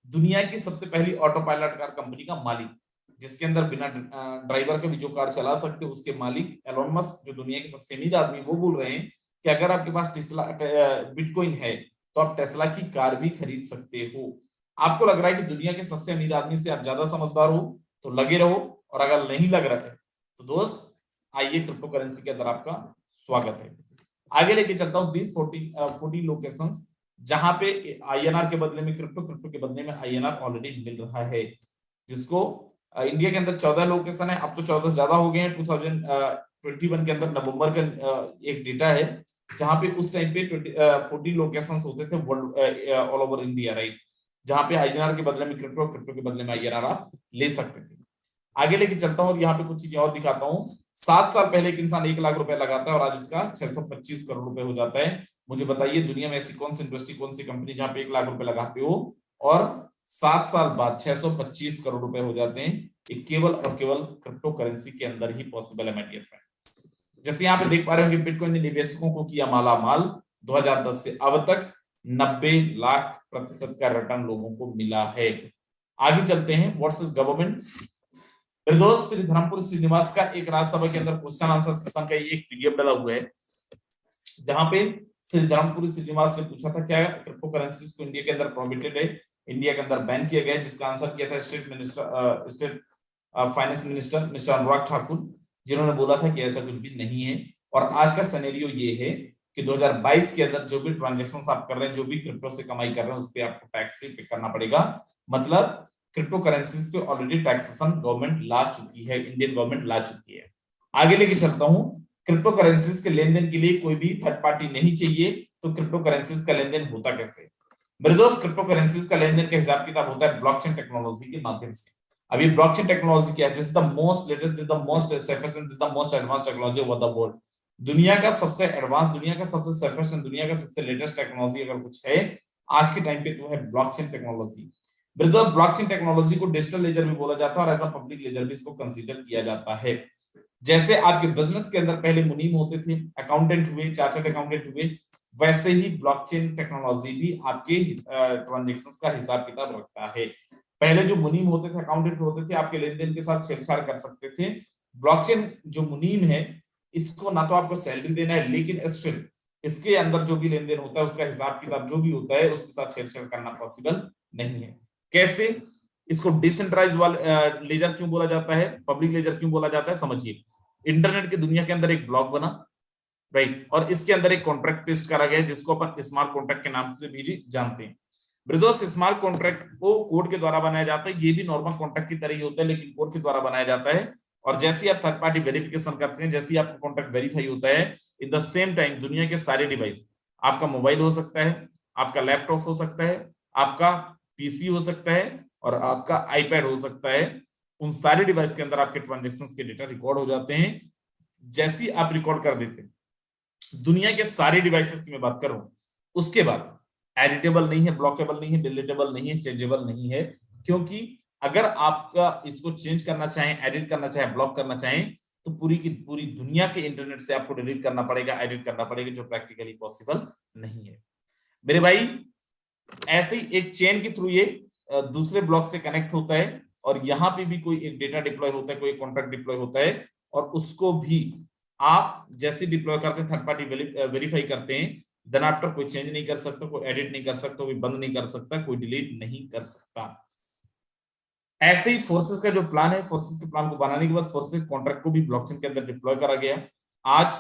दुनिया की सबसे पहली ऑटो पायलट कार कंपनी का मालिक, जिसके अंदर बिना ड्राइवर के भी जो कार चला सकते उसके मालिक एलोन मस्क, जो दुनिया के सबसे अमीर आदमी, वो बोल रहे हैं कि अगर आपके पास टेस्ला बिटकॉइन है तो आप टेस्ला की कार भी खरीद सकते हो। आपको लग रहा है कि दुनिया के सबसे अमीर आदमी से आप ज्यादा समझदार हो तो लगे रहो, और अगर नहीं लग रहा है तो दोस्त आइए क्रिप्टो करेंसी के अंदर आपका स्वागत है। आगे लेके चलता हूं 40 लोकेशंस जहां पे आईएनआर के बदले में क्रिप्टो के बदले में आईएनआर ऑलरेडी मिल रहा है, जिसको इंडिया के अंदर 14 लोकेशन है, अब तो 14 ज्यादा हो गए हैं। 2021 के अंदर नवंबर का एक डेटा है जहां पे उस टाइम पे 40 लोकेशंस होते थे ऑल ओवर इंडिया, राइट, जहां पे आईएनआर के बदले में क्रिप्टो के बदले में आईएनआर आप ले सकते थे। आगे लेके चलता हूं और यहाँ पे कुछ चीजें और दिखाता हूँ। 7 साल पहले एक इंसान 1 लाख रुपए लगाता है और आज उसका 625 करोड़ रुपए हो जाता है। मुझे बताइए दुनिया में ऐसी कौन सी इंडस्ट्री, कौन सी कंपनी जहां पे 1 लाख रुपए लगाते हो और 7 साल बाद 625 करोड़ रुपए हो जाते हैं? ये केवल और केवल क्रिप्टो करेंसी के अंदर ही पॉसिबल है माय डियर फ्रेंड। जैसे यहाँ पे देख पा रहे होंगे बिटकॉइन ने निवेशकों को किया माला माल, 2010 से अब तक 90 लाख प्रतिशत का रिटर्न लोगों को मिला है। आगे चलते हैं, व्हाट्स इज गवर्नमेंट? मेरे दोस्त श्री धर्मपुरी श्रीनिवास का एक राज्यसभा के अंदर क्वेश्चन आंसर सेशन का एक पीडीएफ डाला हुआ है, जहां पे श्री धर्मपुरी श्रीनिवास ने पूछा था क्या क्रिप्टो करेंसीज को इंडिया के अंदर प्रोहिबिटेड है, इंडिया के अंदर बैन किया गया है, जिसका आंसर किया था state finance minister mister Anurag Thakur, जिन्होंने बोला था कि ऐसा कुछ भी नहीं है। और आज का सिनेरियो ये है कि 2022 के अंदर जो भी ट्रांजैक्शंस आप कर रहे हैं, जो भी क्रिप्टो से कमाई कर रहे हैं, उस पे आपको टैक्स पे करना पड़ेगा। मतलब क्रिप्टो करेंसीज पे ऑलरेडी टैक्सेशन गवर्नमेंट ला चुकी है, इंडियन गवर्नमेंट ला चुकी है। आगे लेके चलता हूं, क्रिप्टो करेंसीज के लेन देन के लिए कोई भी थर्ड पार्टी नहीं चाहिए, तो क्रिप्टो करेंसीज का लेन देन होता कैसे? मेरे दोस्त, क्रिप्टो करेंसीज का लेन देन का हिसाब किताब होता है ब्लॉकचेन टेक्नोलॉजी के माध्यम से। अभी ब्लॉकचेन टेक्नोलॉजी क्या है? This is the most latest, this is the most safest, this is the most advanced technology over the world. दुनिया का सबसे एडवांस, दुनिया का सबसे सेफेस्ट, दुनिया का सबसे लेटेस्ट टेक्नोलॉजी अगर कुछ है आज के टाइम पे तो है blockchain technology. Brother, blockchain technology को डिजिटल लेजर भी बोला जाता है और एज अ पब्लिक लेजर भी इसको कंसीडर किया जाता है। जैसे आपके बिजनेस के अंदर पहले मुनीम होते थे, अकाउंटेंट हुए, चार्टर्ड अकाउंटेंट हुए, वैसे ही ब्लॉकचेन टेक्नोलॉजी भी आपके ट्रांजैक्शंस का हिसाब किताब रखता है। पहले जो मुनीम होते थे, अकाउंटेंट होते थे, आपके लेन देन के साथ छेड़छाड़ कर सकते थे। ब्लॉकचेन जो मुनीम है, इसको ना तो आपको सैलरी देना है, लेकिन स्टिल इसके अंदर जो भी लेन देन होता है, उसका हिसाब किताब जो भी होता है, उसके साथ छेड़छाड़ करना पॉसिबल नहीं है। कैसे? इसको डिसेंट्रलाइज लेजर क्यों बोला जाता है, पब्लिक लेजर क्यों बोला जाता है? समझिए, इंटरनेट की दुनिया के अंदर एक ब्लॉक बना, राइट, और इसके अंदर एक कॉन्ट्रैक्ट पेस्ट करा गया जिसको अपन स्मार्ट कॉन्ट्रैक्ट के नाम से भी जानते हैं। ब्रदर्स, स्मार्ट कॉन्ट्रैक्ट को कोड के द्वारा बनाया जाता है, ये भी नॉर्मल कॉन्ट्रैक्ट की तरह ही होता है, लेकिन कोड के द्वारा बनाया जाता है। और जैसे ही आप थर्ड पार्टी वेरिफिकेशन करते हैं, जैसे ही आपका कॉन्ट्रैक्ट वेरीफाई होता है, इन द सेम टाइम दुनिया के सारे डिवाइस, आपका मोबाइल हो सकता है, आपका लैपटॉप हो सकता है, आपका पीसी हो सकता है और आपका आईपैड हो सकता है, उन सारे डिवाइस के अंदर आपके ट्रांजैक्शंस के डेटा रिकॉर्ड हो जाते हैं। जैसे ही आप रिकॉर्ड कर देते हैं, दुनिया के सारे डिवाइसेस की मैं बात कर रहा हूं, उसके बाद एडिटेबल नहीं है, ब्लॉकेबल नहीं है, डिलीटेबल नहीं है, चेंजेबल नहीं है, क्योंकि अगर आपका इसको चेंज करना चाहें, एडिट करना चाहें, ब्लॉक करना चाहें, तो पूरी की पूरी दुनिया के इंटरनेट से आपको डिलीट करना पड़ेगा, एडिट करना पड़ेगा, जो प्रैक्टिकली पॉसिबल नहीं है। मेरे भाई, ऐसे ही एक चेन के थ्रू ये दूसरे ब्लॉक से कनेक्ट होता है, और यहां पे भी कोई एक डेटा डिप्लॉय होता है, कोई कॉन्ट्रैक्ट डिप्लॉय होता है, और उसको भी आप जैसे डिप्लॉय करते हैं, थर्ड पार्टी वेरीफाई करते हैं, देन आफ्टर कोई चेंज नहीं कर सकता, कोई एडिट नहीं कर सकता, कोई बंद नहीं कर सकता, कोई डिलीट नहीं कर सकता। ऐसे ही फोर्सेस का जो प्लान है, फोर्सेस के प्लान को बनाने के बाद फोर्सेस कॉन्ट्रैक्ट को भी ब्लॉकचेन के अंदर डिप्लॉय करा गया। आज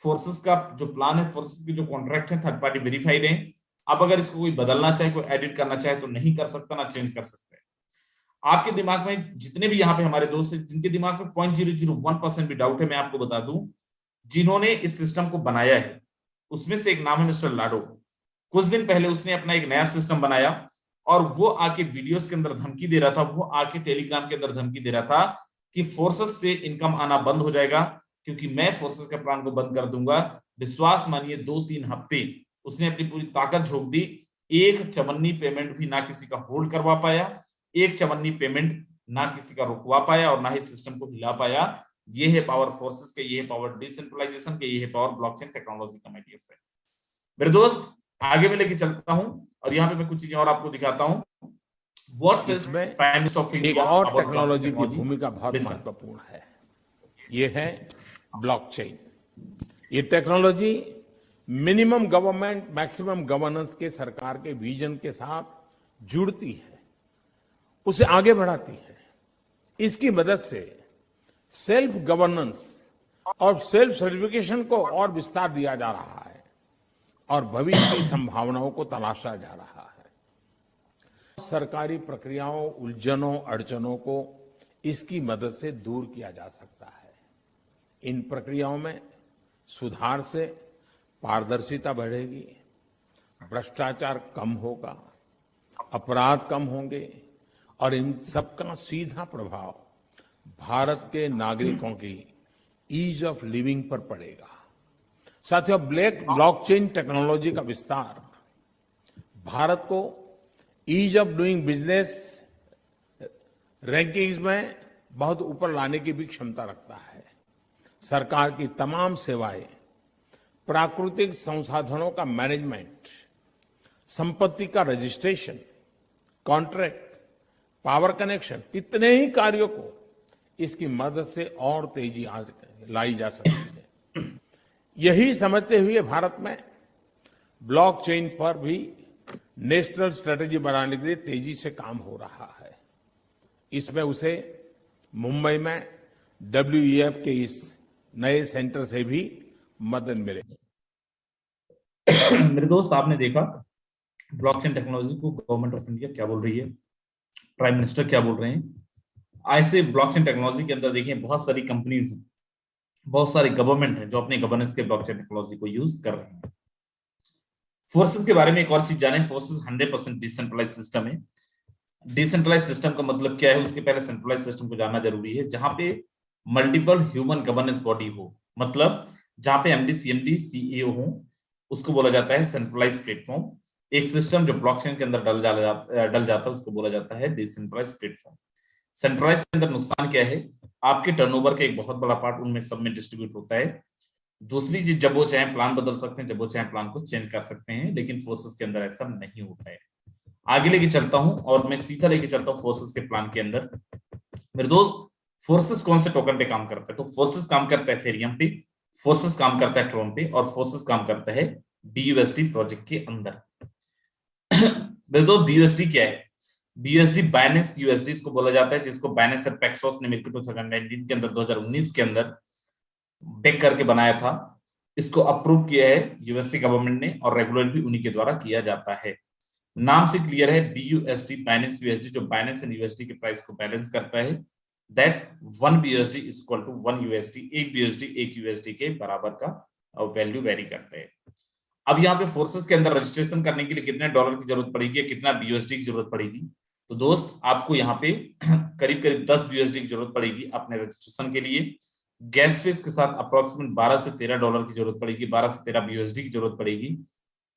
फोर्सेस का जो प्लान है, फोर्सेस के जो कॉन्ट्रैक्ट है, थर्ड पार्टी वेरीफाइड है। अब अगर इसको कोई बदलना चाहे, कोई एडिट करना चाहे, तो नहीं कर सकता, ना चेंज कर सकते। आपके दिमाग में जितने भी यहाँ पे हमारे दोस्त हैं, जिनके दिमाग में 0.001% भी डाउट है, मैं आपको बता दूं, जिन्होंने इस सिस्टम को बनाया है, उसमें से एक नाम है मिस्टर लाडो। कुछ दिन पहले उसने अपना एक नया सिस्टम बनाया, और वो आके वीडियोस के अंदर धमकी दे रहा था, वो आके टेलीग्राम के अंदर धमकी दे रहा था कि फोर्सेस से इनकम आना बंद हो जाएगा, क्योंकि मैं फोर्सेस के प्लान को बंद कर दूंगा। विश्वास मानिए, 2-3 हफ्ते उसने अपनी पूरी ताकत झोंक दी, एक चवन्नी पेमेंट भी ना किसी का होल्ड करवा पाया, एक चवन्नी पेमेंट ना किसी का रुकवा पाया, और ना ही सिस्टम को हिला पाया। ये है पावर फोर्सेस के, ये है पावर डिसेंट्रलाइजेशन के, ये है पावर ब्लॉकचेन टेक्नोलॉजी का। माय डियर फ्रेंड, मेरे दोस्त, आगे मैं लेके चलता हूं, और यहाँ पे मैं कुछ चीजें और आपको दिखाता हूं। इसमें एक और टेक्नोलॉजी की भूमिका बहुत महत्वपूर्ण है, ये है ब्लॉकचेन। ये technology minimum government maximum governance के सरकार के विजन के साथ जुड़ती है, उसे आगे बढ़ाती है। इसकी मदद से सेल्फ गवर्नेंस और सेल्फ सर्टिफिकेशन को और विस्तार दिया जा रहा है, और भविष्य की संभावनाओं को तलाशा जा रहा है। सरकारी प्रक्रियाओं, उलझनों, अड़चनों को इसकी मदद से दूर किया जा सकता है। इन प्रक्रियाओं में सुधार से पारदर्शिता बढ़ेगी, भ्रष्टाचार कम होगा, अपराध कम होंगे, और इन सबका सीधा प्रभाव भारत के नागरिकों की ईज ऑफ लिविंग पर पड़ेगा। साथियों, ब्लॉकचेन टेक्नोलॉजी का विस्तार भारत को ease of doing business rankings में बहुत ऊपर लाने की भी क्षमता रखता है। सरकार की तमाम सेवाएं, प्राकृतिक संसाधनों का मैनेजमेंट, संपत्ति का रजिस्ट्रेशन, कॉन्ट्रैक्ट, पावर कनेक्शन, कितने ही कार्यों को इसकी मदद से और तेजी लाई जा सकती है। यही समझते हुए भारत में ब्लॉकचेन पर भी नेशनल स्ट्रेटेजी बनाने के लिए तेजी से काम हो रहा है। इसमें उसे मुंबई में WEF के इस नए सेंटर से भी मदद मिलेगी। मेरे दोस्त, आपने देखा ब्लॉकचेन टेक्नोलॉजी को गवर्नमेंट ऑफ इंडिया क्या बोल रही है, प्राइम मिनिस्टर क्या बोल रहे हैं। ऐसे ब्लॉकचेन टेक्नोलॉजी के अंदर देखिए बहुत सारी कंपनीज हैं, बहुत सारे गवर्नमेंट हैं जो अपने गवर्नेंस के ब्लॉकचेन टेक्नोलॉजी को यूज कर रहे हैं। फोर्सेस के बारे में एक और चीज जाने, फोर्सेस 100% डिसेंट्रलाइज सिस्टम है। डिसेंट्रलाइज सिस्टम का मतलब क्या है, उसके पहले सेंट्रलाइज सिस्टम को जानना जरूरी है, जहां पे मल्टीपल ह्यूमन गवर्नेंस बॉडी हो, मतलब जहां पे MD CMD CEO हो, उसको बोला जाता है सेंट्रलाइज प्लेटफॉर्म। एक सिस्टम जो ब्लॉकचेन के अंदर डल जाता है उसको बोला जाता है डिसेंट्रलाइज प्लेटफॉर्म। सेंट्रलाइज के अंदर नुकसान क्या है, आपके टर्नओवर का एक बहुत बड़ा पार्ट उनमें सब में डिस्ट्रीब्यूट होता है। दूसरी चीज, जब वो चाहे प्लान बदल सकते हैं, जब वो चाहे प्लान को चेंज कर सकते हैं, लेकिन फोर्सेस के अंदर ऐसा नहीं होता है। आगे लेके चलता हूं और मैं सीधा लेके चलता हूं फोर्सेस के प्लान के अंदर। मेरे दोस्त, फोर्सेस कौन से टोकन पे काम करता है, तो फोर्सेस काम करता है एथेरियम पे, फोर्सेस काम करता है ट्रोन पे, और फोर्सेस काम करता है BUSD प्रोजेक्ट के अंदर। मेरे दोस्त, BUSD क्या है? BUSD बाइनेंस USD इसको बोला जाता है, जिसको बाइनेंस और पैक्सॉस ने मिलकर 2019 के अंदर 2019 के अंदर बेक करके बनाया था। इसको अप्रूव किया है यूएसए गवर्नमेंट ने, और रेगुलर भी उन्हीं के द्वारा किया जाता है। नाम से क्लियर है, BUSD बाइनेंस USD, जो बाइनेंस एंड USD के प्राइस को बैलेंस करता है। That 1 BUSD is equal to 1 USD, एक BUSD एक USD के बराबर का वैल्यू वेरी करते हैं। अब यहाँ पे फोर्सेस के अंदर रजिस्ट्रेशन करने के लिए कितने डॉलर की जरूरत पड़ेगी, कितना BUSD की जरूरत पड़ेगी? तो दोस्त, आपको यहाँ पे करीब करीब 10 BUSD की जरूरत पड़ेगी अपने रजिस्ट्रेशन के लिए। गैस फीस के साथ अप्रोक्सीमेट 12 से 13 डॉलर की जरूरत पड़ेगी, 12 से 13 BUSD की जरूरत पड़ेगी।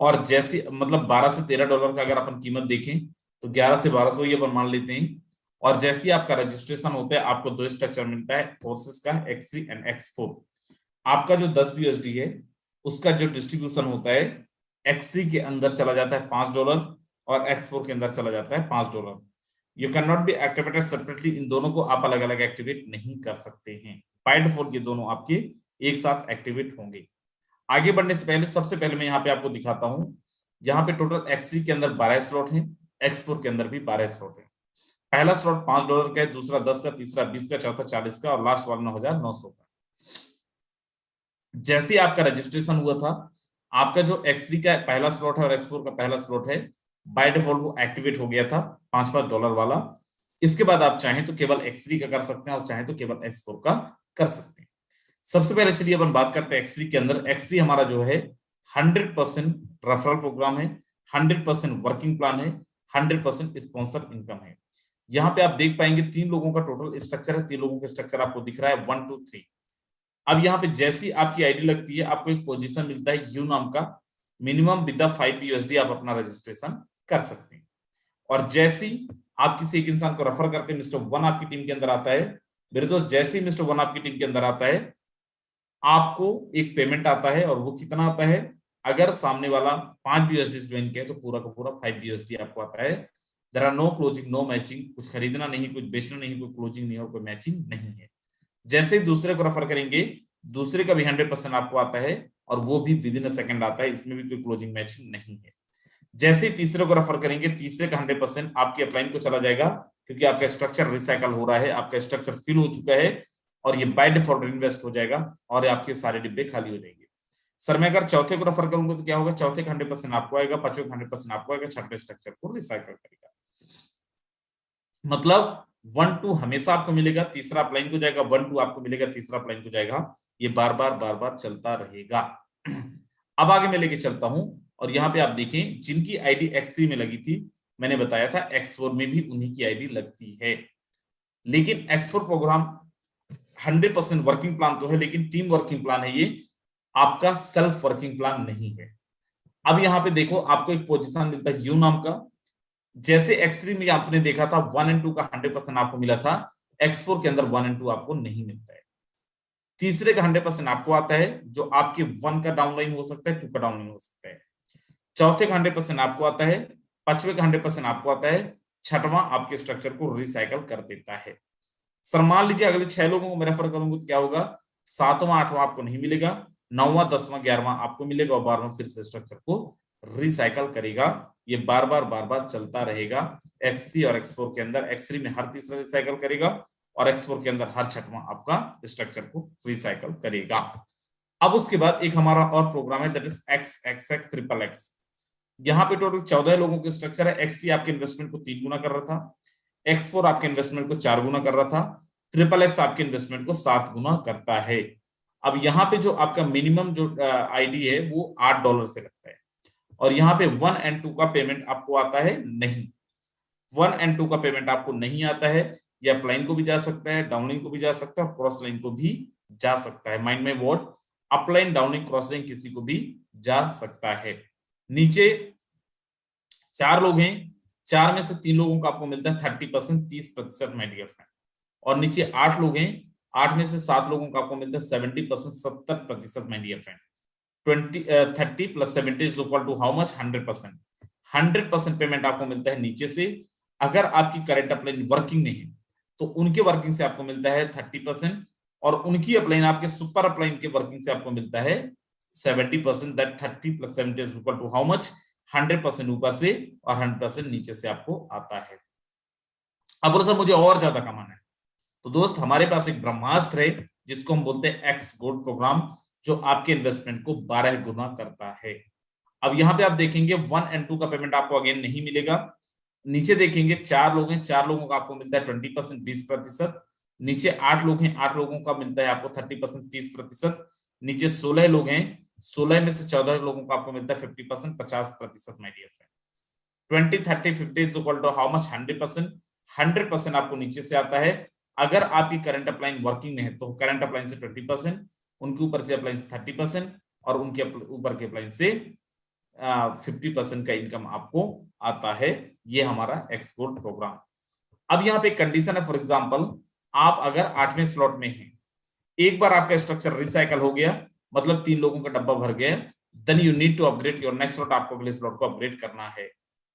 और जैसे मतलब 12 से 13 डॉलर का अगर अपन कीमत देखें तो 11 से 1200 ये अपन मान लेते हैं। और जैसे ही आपका रजिस्ट्रेशन होता है, आपको दो स्ट्रक्चर मिलता है फोर्सेस का, X3 एंड X4। आपका जो 10 BUSD है उसका जो डिस्ट्रीब्यूशन होता है, X3 के अंदर चला जाता है $5 और X4 के अंदर चला जाता है $5। You can not be activated separately, इन दोनों को आप अलग अलग एक्टिवेट नहीं कर सकते हैं। बाय डिफॉल्ट ये दोनों आपके एक साथ एक्टिवेट होंगे। आगे बढ़ने से पहले सबसे पहले मैं यहाँ पे आपको दिखाता हूं, यहाँ पे टोटल X3 के अंदर 12 स्लॉट हैं, X4 के अंदर भी 12 स्लॉट हैं। पहला स्लॉट $5 का है, दूसरा 10 का, तीसरा 20 का, चौथा 40 का, और लास्ट वाला 9,900 का। जैसे आपका रजिस्ट्रेशन हुआ था, आपका जो X3 का पहला स्लॉट है और X4 का पहला स्लॉट है, बाय डिफॉल्ट वो एक्टिवेट हो गया था $5 वाला। इसके बाद आप चाहें तो केवल X3 का कर सकते हैं और चाहें तो केवल X4 का कर सकते हैं। सबसे पहले चलिए अपन बात करते हैं X3 के अंदर। X3 हमारा जो है 100% रेफरल प्रोग्राम है, 100% वर्किंग प्लान है, 100% स्पॉन्सर इनकम है। यहाँ पे आप देख पाएंगे 3 लोगों का टोटल स्ट्रक्चर है, 3 लोगों का स्ट्रक्चर आपको दिख रहा है 1 2 3। अब यहाँ पे जैसी आपकी आईडी लगती है, आपको एक पोजीशन मिलता है यू नाम का, मिनिमम विद 5 BUSD आप अपना रजिस्ट्रेशन कर सकते हैं। और जैसी आप किसी एक इंसान को रेफर करते हैं, मिस्टर 1 आपकी टीम के अंदर आता है, मेरे दोस्त, जैसे ही मिस्टर 1 आपकी टीम के अंदर आता है, आपको एक पेमेंट आता है। और वो कितना आता है, अगर सामने वाला 5 BUSD ज्वाइन किया तो पूरा का पूरा 5 BUSD आपको आता है। There are no closing, no matching, कुछ खरीदना नहीं, कुछ बेचना नहीं, कोई क्लोजिंग नहीं और कोई मैचिंग नहीं है। जैसे ही दूसरे को रेफर करेंगे, दूसरे का भी 100% आपको आता है, और वो भी विद इन अ सेकंड आता है, इसमें भी कोई क्लोजिंग मैचिंग नहीं है। जैसे ही तीसरे को रेफर करेंगे, तीसरे का 100% आपके अपलाइन को चला जाएगा, क्योंकि आपका स्ट्रक्चर रिसाइकल हो रहा है, आपका स्ट्रक्चर फिल हो चुका है, और ये बाय डिफॉल्ट इन्वेस्ट हो जाएगा और आपके सारे डिब्बे खाली हो जाएंगे। सर मैं अगर चौथे को रेफर करूंगा तो क्या होगा, चौथे का 100% आपको आएगा, पांचवें का 100% आपको आएगा, छठे स्ट्रक्चर को रिसाइकल करेगा। मतलब 1 2 हमेशा आपको मिलेगा, तीसरा अपलाइन को जाएगा, 1 2 आपको मिलेगा, तीसरा अपलाइन को जाएगा। ये बार बार चलता रहेगा। अब आगे मैं लेके चलता हूं, और यहाँ पे आप देखें जिनकी आईडी X3 में लगी थी, मैंने बताया था X4 में भी उन्हीं की आईडी लगती है। लेकिन X4 प्रोग्राम 100% वर्किंग प्लान तो है, लेकिन टीम वर्किंग प्लान है, ये आपका सेल्फ वर्किंग प्लान नहीं है। अब यहाँ पे देखो, आपको एक पोजीशन मिलता है यू नाम का। जैसे X3 में आपने देखा था 1 और 2 का 100% आपको मिला था, X4 के अंदर 1 और 2 आपको नहीं मिलता है। तीसरे का 100% आपको आता है, जो आपके 1 का डाउनलाइन हो सकता है, 2 का डाउनलाइन हो सकता है। चौथे का 100% आपको आता है, पांचवे का 100% आपको आता है, छठवां आपके स्ट्रक्चर को रिसाइकल कर देता है। सर मान लीजिए अगले 6 लोगों को मैं रेफर करूंगा तो क्या होगा, 7वां 8वां आपको नहीं मिलेगा, 9वां 10वां 11वां आपको मिलेगा, और 12वां फिर से स्ट्रक्चर को रिसाइकल करेगा। ये बार बार चलता रहेगा। X3 और X4 के अंदर X3 में हर तीसरा रिसाइकल करेगा और X4 के अंदर हर छठवां आपका स्ट्रक्चर को रिसाइकल करेगा। अब उसके बाद एक हमारा और प्रोग्राम है, दैट इज XXX यहाँ पे टोटल 14 लोगों के स्ट्रक्चर है। X3 आपके इन्वेस्टमेंट को 3 गुना कर रहा था, X4 आपके इन्वेस्टमेंट को 4 गुना कर रहा था, XXX आपके इन्वेस्टमेंट को 7 गुना करता है। अब यहाँ पे जो आपका मिनिमम जो आईडी है वो $8 से लगता है, और यहाँ पे 1 और 2 का पेमेंट आपको आता है नहीं। 1 और 2 का पेमेंट आपको नहीं आता है। ये अपलाइन को भी जा सकता है, डाउनलाइन को भी जा सकता है, और क्रॉस लाइन को भी जा सकता है। माइंड में word, upline downline cross line किसी को भी जा सकता है। नीचे 4 लोग हैं, 4 में से 3 लोगों को आपको मिलता है 30%, 30% माय डियर फ्रेंड। और नीचे 8 लोग हैं, 8 में से 7 लोगों को आपको मिलता है 70%, 70% my dear friend. 30 + 70 is equal to how much, 100%। 100% payment आपको मिलता है नीचे से। अगर आपकी करंट अपलाइन वर्किंग नहीं है तो उनके वर्किंग से आपको मिलता है 30%, और उनकी अपलाइन आपके सुपर अपलाइन के वर्किंग से आपको मिलता है 70%। That 30 + 70 is equal to how much, 100% ऊपर से और 100% नीचे से आपको आता है। अब बोलो सर मुझे और ज्यादा कमाना है, तो दोस्त हमारे पास एक ब्रह्मास्त्र है जिसको हम बोलते हैं एक्स गोल्ड प्रोग्राम, जो आपके इन्वेस्टमेंट को 12 गुना करता है। अब यहाँ पे आप देखेंगे 1 और 2 का पेमेंट आपको अगेन नहीं मिलेगा। नीचे देखेंगे 4 लोग हैं, 4 लोगों का आपको मिलता है 20%, 20%। नीचे 8 लोग हैं, 8 लोगों का मिलता है आपको 30%, 30%। नीचे 16 लोग हैं, 16 में से 14 लोगों को आपको मिलता है 50%, 50% my dear friend. 20, 30, 50 is equal to how much, 100%। 100% आपको नीचे से आता है। अगर आपकी करंट अपलाइन वर्किंग में है तो करंट अपलाइन से 20%, उनके ऊपर से अपलाइन से 30%, और उनके ऊपर के अपलाइन से 50% का इनकम आपको आता है। ये हमारा एक्स गोल्ड प्रोग्राम। अब यहाँ पे कंडीशन है, फॉर एग्जांपल आप अगर 8वें स्लॉट में हैं, एक बार आपका स्ट्रक्चर रिसाइकल हो गया, मतलब 3 लोगों का डब्बा भर गया, then you need to upgrade your next slot. आपको अगले स्लॉट को अपग्रेड करना है।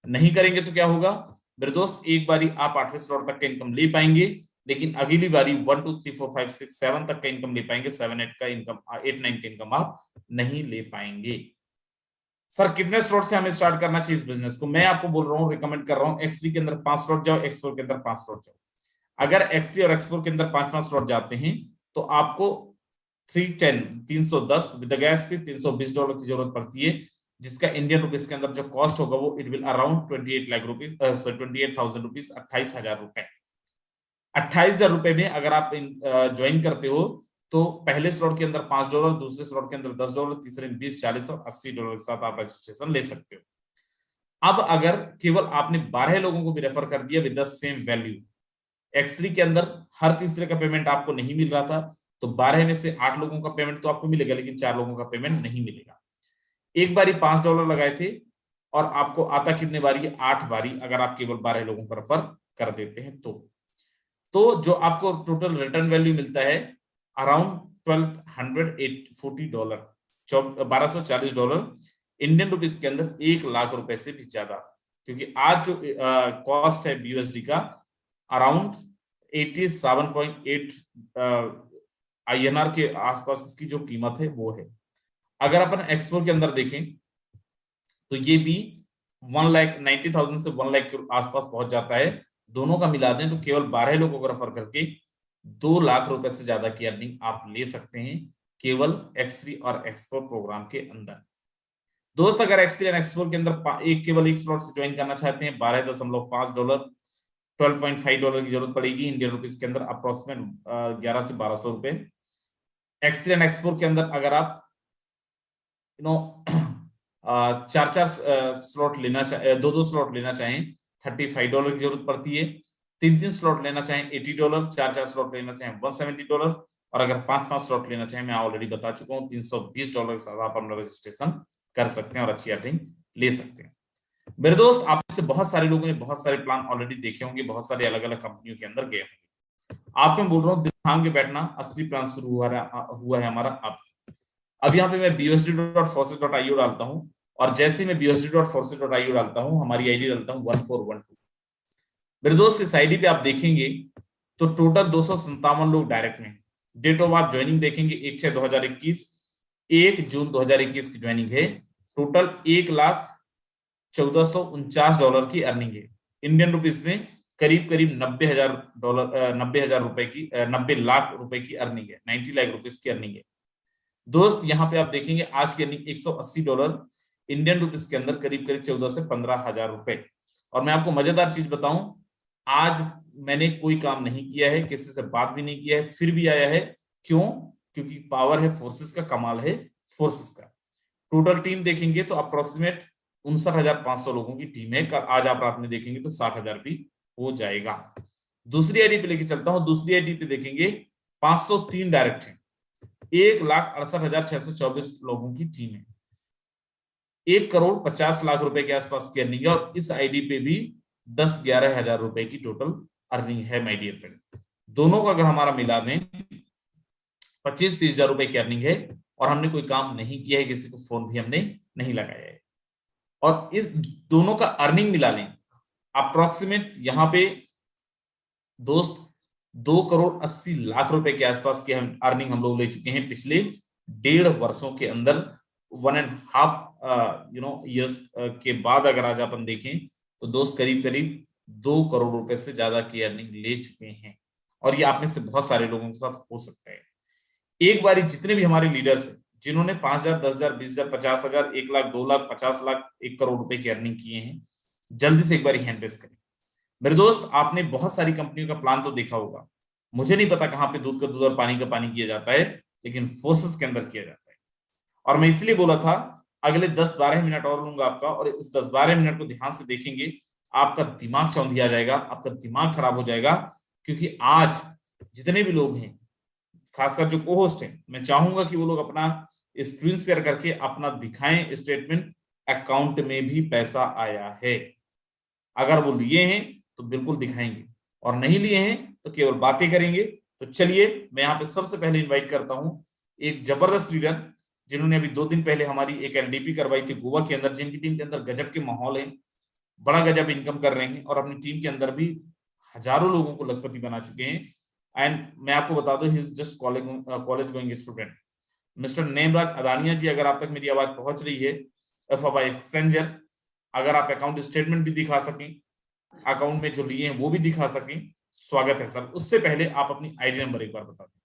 नहीं करेंगे तो क्या होगा मेरे दोस्त, एक बारी आप 8वें स्लॉट तक का इनकम ले पाएंगे, लेकिन अगली बारी 1 2 3 4 5 6 7 तक का इनकम ले पाएंगे, 7 8 का इनकम, 8 9 का इनकम आप नहीं ले पाएंगे। सर कितने स्लॉट से हमें स्टार्ट करना चाहिए इस बिजनेस को? मैं आपको बोल रहा हूँ, रिकमेंड कर रहा हूँ, X3 के अंदर 5 स्लॉट जाओ, X4 के अंदर 5 स्लॉट जाओ। अगर X3 और X4 के अंदर 5 स्लॉट जाते हैं तो आपको 310 विद गैस फी $320 की जरूरत पड़ती है, जिसका इंडियन रुपीस के अंदर जो कॉस्ट होगा वो it will around 28 lakh rupees, 28,000 rupees, 28,000 रुपए। 28,000 रुपए में अगर आप ज्वाइन करते हो तो पहले स्लॉट के अंदर $5, दूसरे स्लॉट के अंदर $10, तीसरे में 20, 40 और $80 के साथ आप रजिस्ट्रेशन ले सकते हो। अब अगर केवल आपने 12 लोगों को भी रेफर कर दिया with the same value, X3 के अंदर हर तीसरे का पेमेंट आपको नहीं मिल रहा था, तो 12 में से 8 लोगों का पेमेंट तो आपको मिलेगा, लेकिन 4 लोगों का पेमेंट नहीं मिलेगा। एक बारी $5 लगाए थे और आपको आता कितने बारी? 8 बारी, अगर आप केवल 12 लोगों को रेफर कर देते हैं तो जो आपको टोटल रिटर्न वैल्यू मिलता है अराउंड $1,240, $1,240 इंडियन रुपीस के अंदर 1 लाख रुपए से भी ज्यादा, क्योंकि आज जो कॉस्ट है BUSD का अराउंड 87.8 INR के आसपास इसकी जो कीमत है वो है। अगर अपन X4 के अंदर देखें तो ये भी 1,90,000 से 1 लाख के आसपास पहुंच जाता है। दोनों का मिला दें तो केवल 12 लोगों को रेफर करके 2 लाख रुपए से ज्यादा की अर्निंग आप ले सकते हैं केवल X3 और X4 प्रोग्राम के अंदर। दोस्त अगर X3 और X4 के अंदर केवल एक स्लॉट से ज्वाइन करना चाहते हैं, $12.5, $12.5 की जरूरत पड़ेगी इंडियन रुपीस के अंदर, अप्रोक्सीमेट 1100 से 1200 रुपए। X3 और X4 के अंदर अगर आप 4 स्लॉट लेना चाहे, 2 स्लॉट लेना चाहें, $35 की जरूरत पड़ती है। 3 स्लॉट लेना चाहें $80, 4 स्लॉट लेना चाहें $170, और अगर 5 स्लॉट लेना चाहें, मैं ऑलरेडी बता चुका हूँ, $320 के साथ आप अपना रजिस्ट्रेशन कर सकते हैं और अच्छी अर्निंग ले सकते हैं। मेरे दोस्त आप में से बहुत सारे लोगों ने बहुत सारे प्लान ऑलरेडी देखे होंगे, बहुत सारे अलग अलग कंपनियों के अंदर गए होंगे। आपको मैं बोल रहा हूँ दिल थाम के बैठना, असली प्लान शुरू हुआ है हमारा अब यहाँ पे मैं BUSD.forces.io डालता हूँ, और जैसे मैं BUSD.forces.io डालता हूँ, हमारी आईडी डालता हूँ 1412। मेरे दोस्त इस आईडी पे आप देखेंगे तो टोटल 257 लोग डायरेक्ट में। डेट ऑफ आप ज्वाइनिंग देखेंगे 1/6/2021, 1 जून 2021 की ज्वाइनिंग है। टोटल $1,1449 की अर्निंग है। इंडियन रुपीस में करीब करीब $90,000, 90,000 रुपए की, 90 लाख रुपए की अर्निंग है, 90 लाख रुपीस की अर्निंग है। दोस्त यहाँ पे आप देखेंगे आज की अर्निंग $180, इंडियन रुपीस के अंदर करीब करीब 14 से 15,000 रुपए। और मैं आपको मजेदार चीज बताऊं, आज मैंने कोई काम नहीं किया है, किसी से बात भी नहीं किया है, फिर भी आया है। क्यों? क्योंकि पावर है फोर्सेस का, कमाल है फोर्सेस का। टोटल टीम देखेंगे तो अप्रोक्सीमेट 59,500 लोगों की टीम है। आज आप रात में देखेंगे तो 60,000 भी हो जाएगा। दूसरी आईडी पे लेके चलता हूं। दूसरी आईडी पे देखेंगे 503 डायरेक्ट है, 1,68,624 लोगों की टीम है, 1,50,00,000 रुपए के आसपास की अर्निंग है। और इस आईडी पे भी 10-11 हजार रुपए की टोटल अर्निंग है माय डियर फ्रेंड। दोनों का अगर हमारा मिला दें 25-30 हजार रुपए की अर्निंग है, और हमने कोई काम नहीं किया है, किसी को फोन भी हमने नहीं लगाया है। और इस दोनों का अर्निंग मिला लें अप्रोक्सीमेट यहां पे दोस्त 2,80,00,000 रुपए के आसपास की हम अर्निंग हम लोग ले चुके हैं पिछले 1.5 वर्षों के अंदर। 1.5 ईयर्स के बाद अगर आज अपन देखें तो दोस्त करीब करीब 2 करोड़ रुपए से ज्यादा की अर्निंग ले चुके हैं। और ये आप में से बहुत सारे लोगों के साथ हो सकता है। एक बार जितने भी हमारे लीडर्स हैं जिन्होंने 5,000, 10,000, 20,000, 50,000, 1 लाख, 2 लाख, 50 लाख, 1 करोड़ रुपए की अर्निंग किए हैं, जल्दी से एक बार हैंड रेस करें। मेरे दोस्त, आपने बहुत सारी कंपनियों का प्लान तो देखा होगा। मुझे नहीं पता कहां पे दूध का दूध और पानी का पानी किया जाता है, लेकिन फोर्सेस के अंदर किया जाता है। और मैं इसलिए बोला था अगले 10-12 मिनट और लूंगा आपका, और इस 10-12 मिनट को ध्यान से देखेंगे, आपका दिमाग चौंधिया जाएगा, आपका दिमाग खराब हो जाएगा। क्योंकि आज जितने भी लोग हैं, खासकर जो को होस्ट हैं, मैं चाहूंगा कि वो लोग अपना स्क्रीन शेयर करके अपना दिखाएं स्टेटमेंट, अकाउंट में भी पैसा आया है। अगर वो लिए हैं तो बिल्कुल दिखाएंगे, और नहीं लिए हैं तो केवल बातें करेंगे। तो चलिए मैं यहाँ पे सबसे पहले इनवाइट करता हूं एक जबरदस्त लीडर, जिन्होंने अभी 2 दिन पहले हमारी एक एलडीपी करवाई थी गोवा के अंदर, जिनकी टीम के अंदर गजब के माहौल है, बड़ा गजब इनकम कर रहे हैं, और अपनी टीम के अंदर भी हजारों लोगों को लखपति बना चुके हैं। एंड मैं आपको बता दूं, he is just college going student, mister Nemraj Adaniya ji. अगर आप तक मेरी आवाज पहुंच रही है एफआई एक्सचेंजर, अगर आप अकाउंट स्टेटमेंट भी दिखा सकें, अकाउंट में जो लिए हैं वो भी दिखा सकें, स्वागत है सर। उससे पहले आप अपनी आईडी नंबर एक बार बता दें।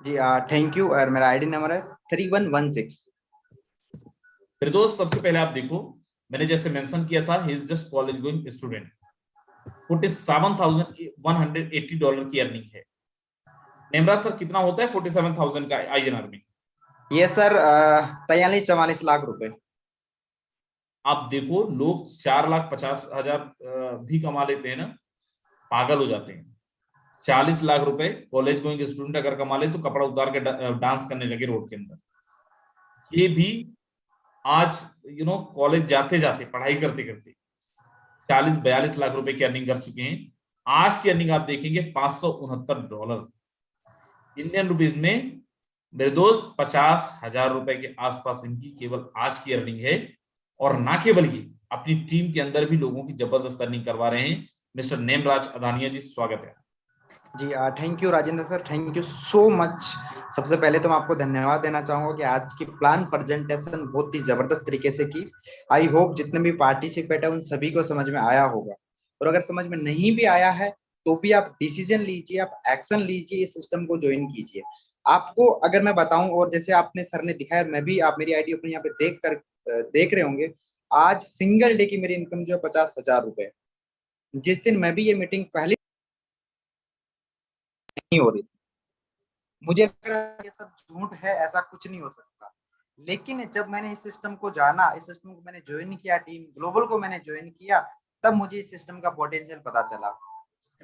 जी थैंक यू। और मेरा आईडी नंबर है 3116। फिर दोस्त, सबसे पहले आप देखो, मैंने जैसे मेंशन किया था, ही is just college going student, $47,180 की अर्निंग है। नेमराज सर, कितना होता है 47,000 का INR में? ये सर 43-44 लाख रुपए। आप देखो, लोग 4,50,000 भी कमा लेते हैं ना, पागल हो जाते हैं। 40 लाख रुपए कॉलेज गोइंग स्टूडेंट अगर कमा ले तो कपड़ा उतार के डांस करने लगे रोड के अंदर। ये भी आज कॉलेज जाते जाते, पढ़ाई करते करते 40-42 लाख रुपए की अर्निंग कर चुके हैं। आज की अर्निंग आप देखेंगे $569 इंडियन रुपीज में। मेरे दोस्त 50,000 रुपए के आसपास इनकी केवल आज की अर्निंग है। और ना केवल ये, अपनी टीम के अंदर भी लोगों की जबरदस्त अर्निंग करवा रहे हैं। मिस्टर नेमराज अदानिया जी, स्वागत है। जी thank you Rajendra sir, thank you so much. सबसे पहले तो मैं आपको धन्यवाद देना चाहूंगा कि आज की प्लान प्रेजेंटेशन बहुत ही जबरदस्त तरीके से की। आई होप जितने भी पार्टिसिपेट है उन सभी को समझ में आया होगा, और अगर समझ में नहीं भी आया है तो भी आप डिसीजन लीजिए, आप एक्शन लीजिए, इस सिस्टम को ज्वाइन कीजिए। आपको अगर मैं बताऊं, और जैसे आपने सर ने दिखाया, मैं भी, आप मेरी आईडी अपने यहाँ पे देख रहे होंगे, आज सिंगल डे की मेरी इनकम जो है 50,000 रुपए। जिस दिन मैं भी ये मीटिंग पहली नहीं हो रही थी, मुझे ये सब झूठ है, ऐसा कुछ नहीं हो सकता। लेकिन जब मैंने इस सिस्टम को जाना, इस सिस्टम को मैंने ज्वाइन किया, टीम ग्लोबल को मैंने ज्वाइन किया, तब मुझे इस सिस्टम का पोटेंशियल पता चला।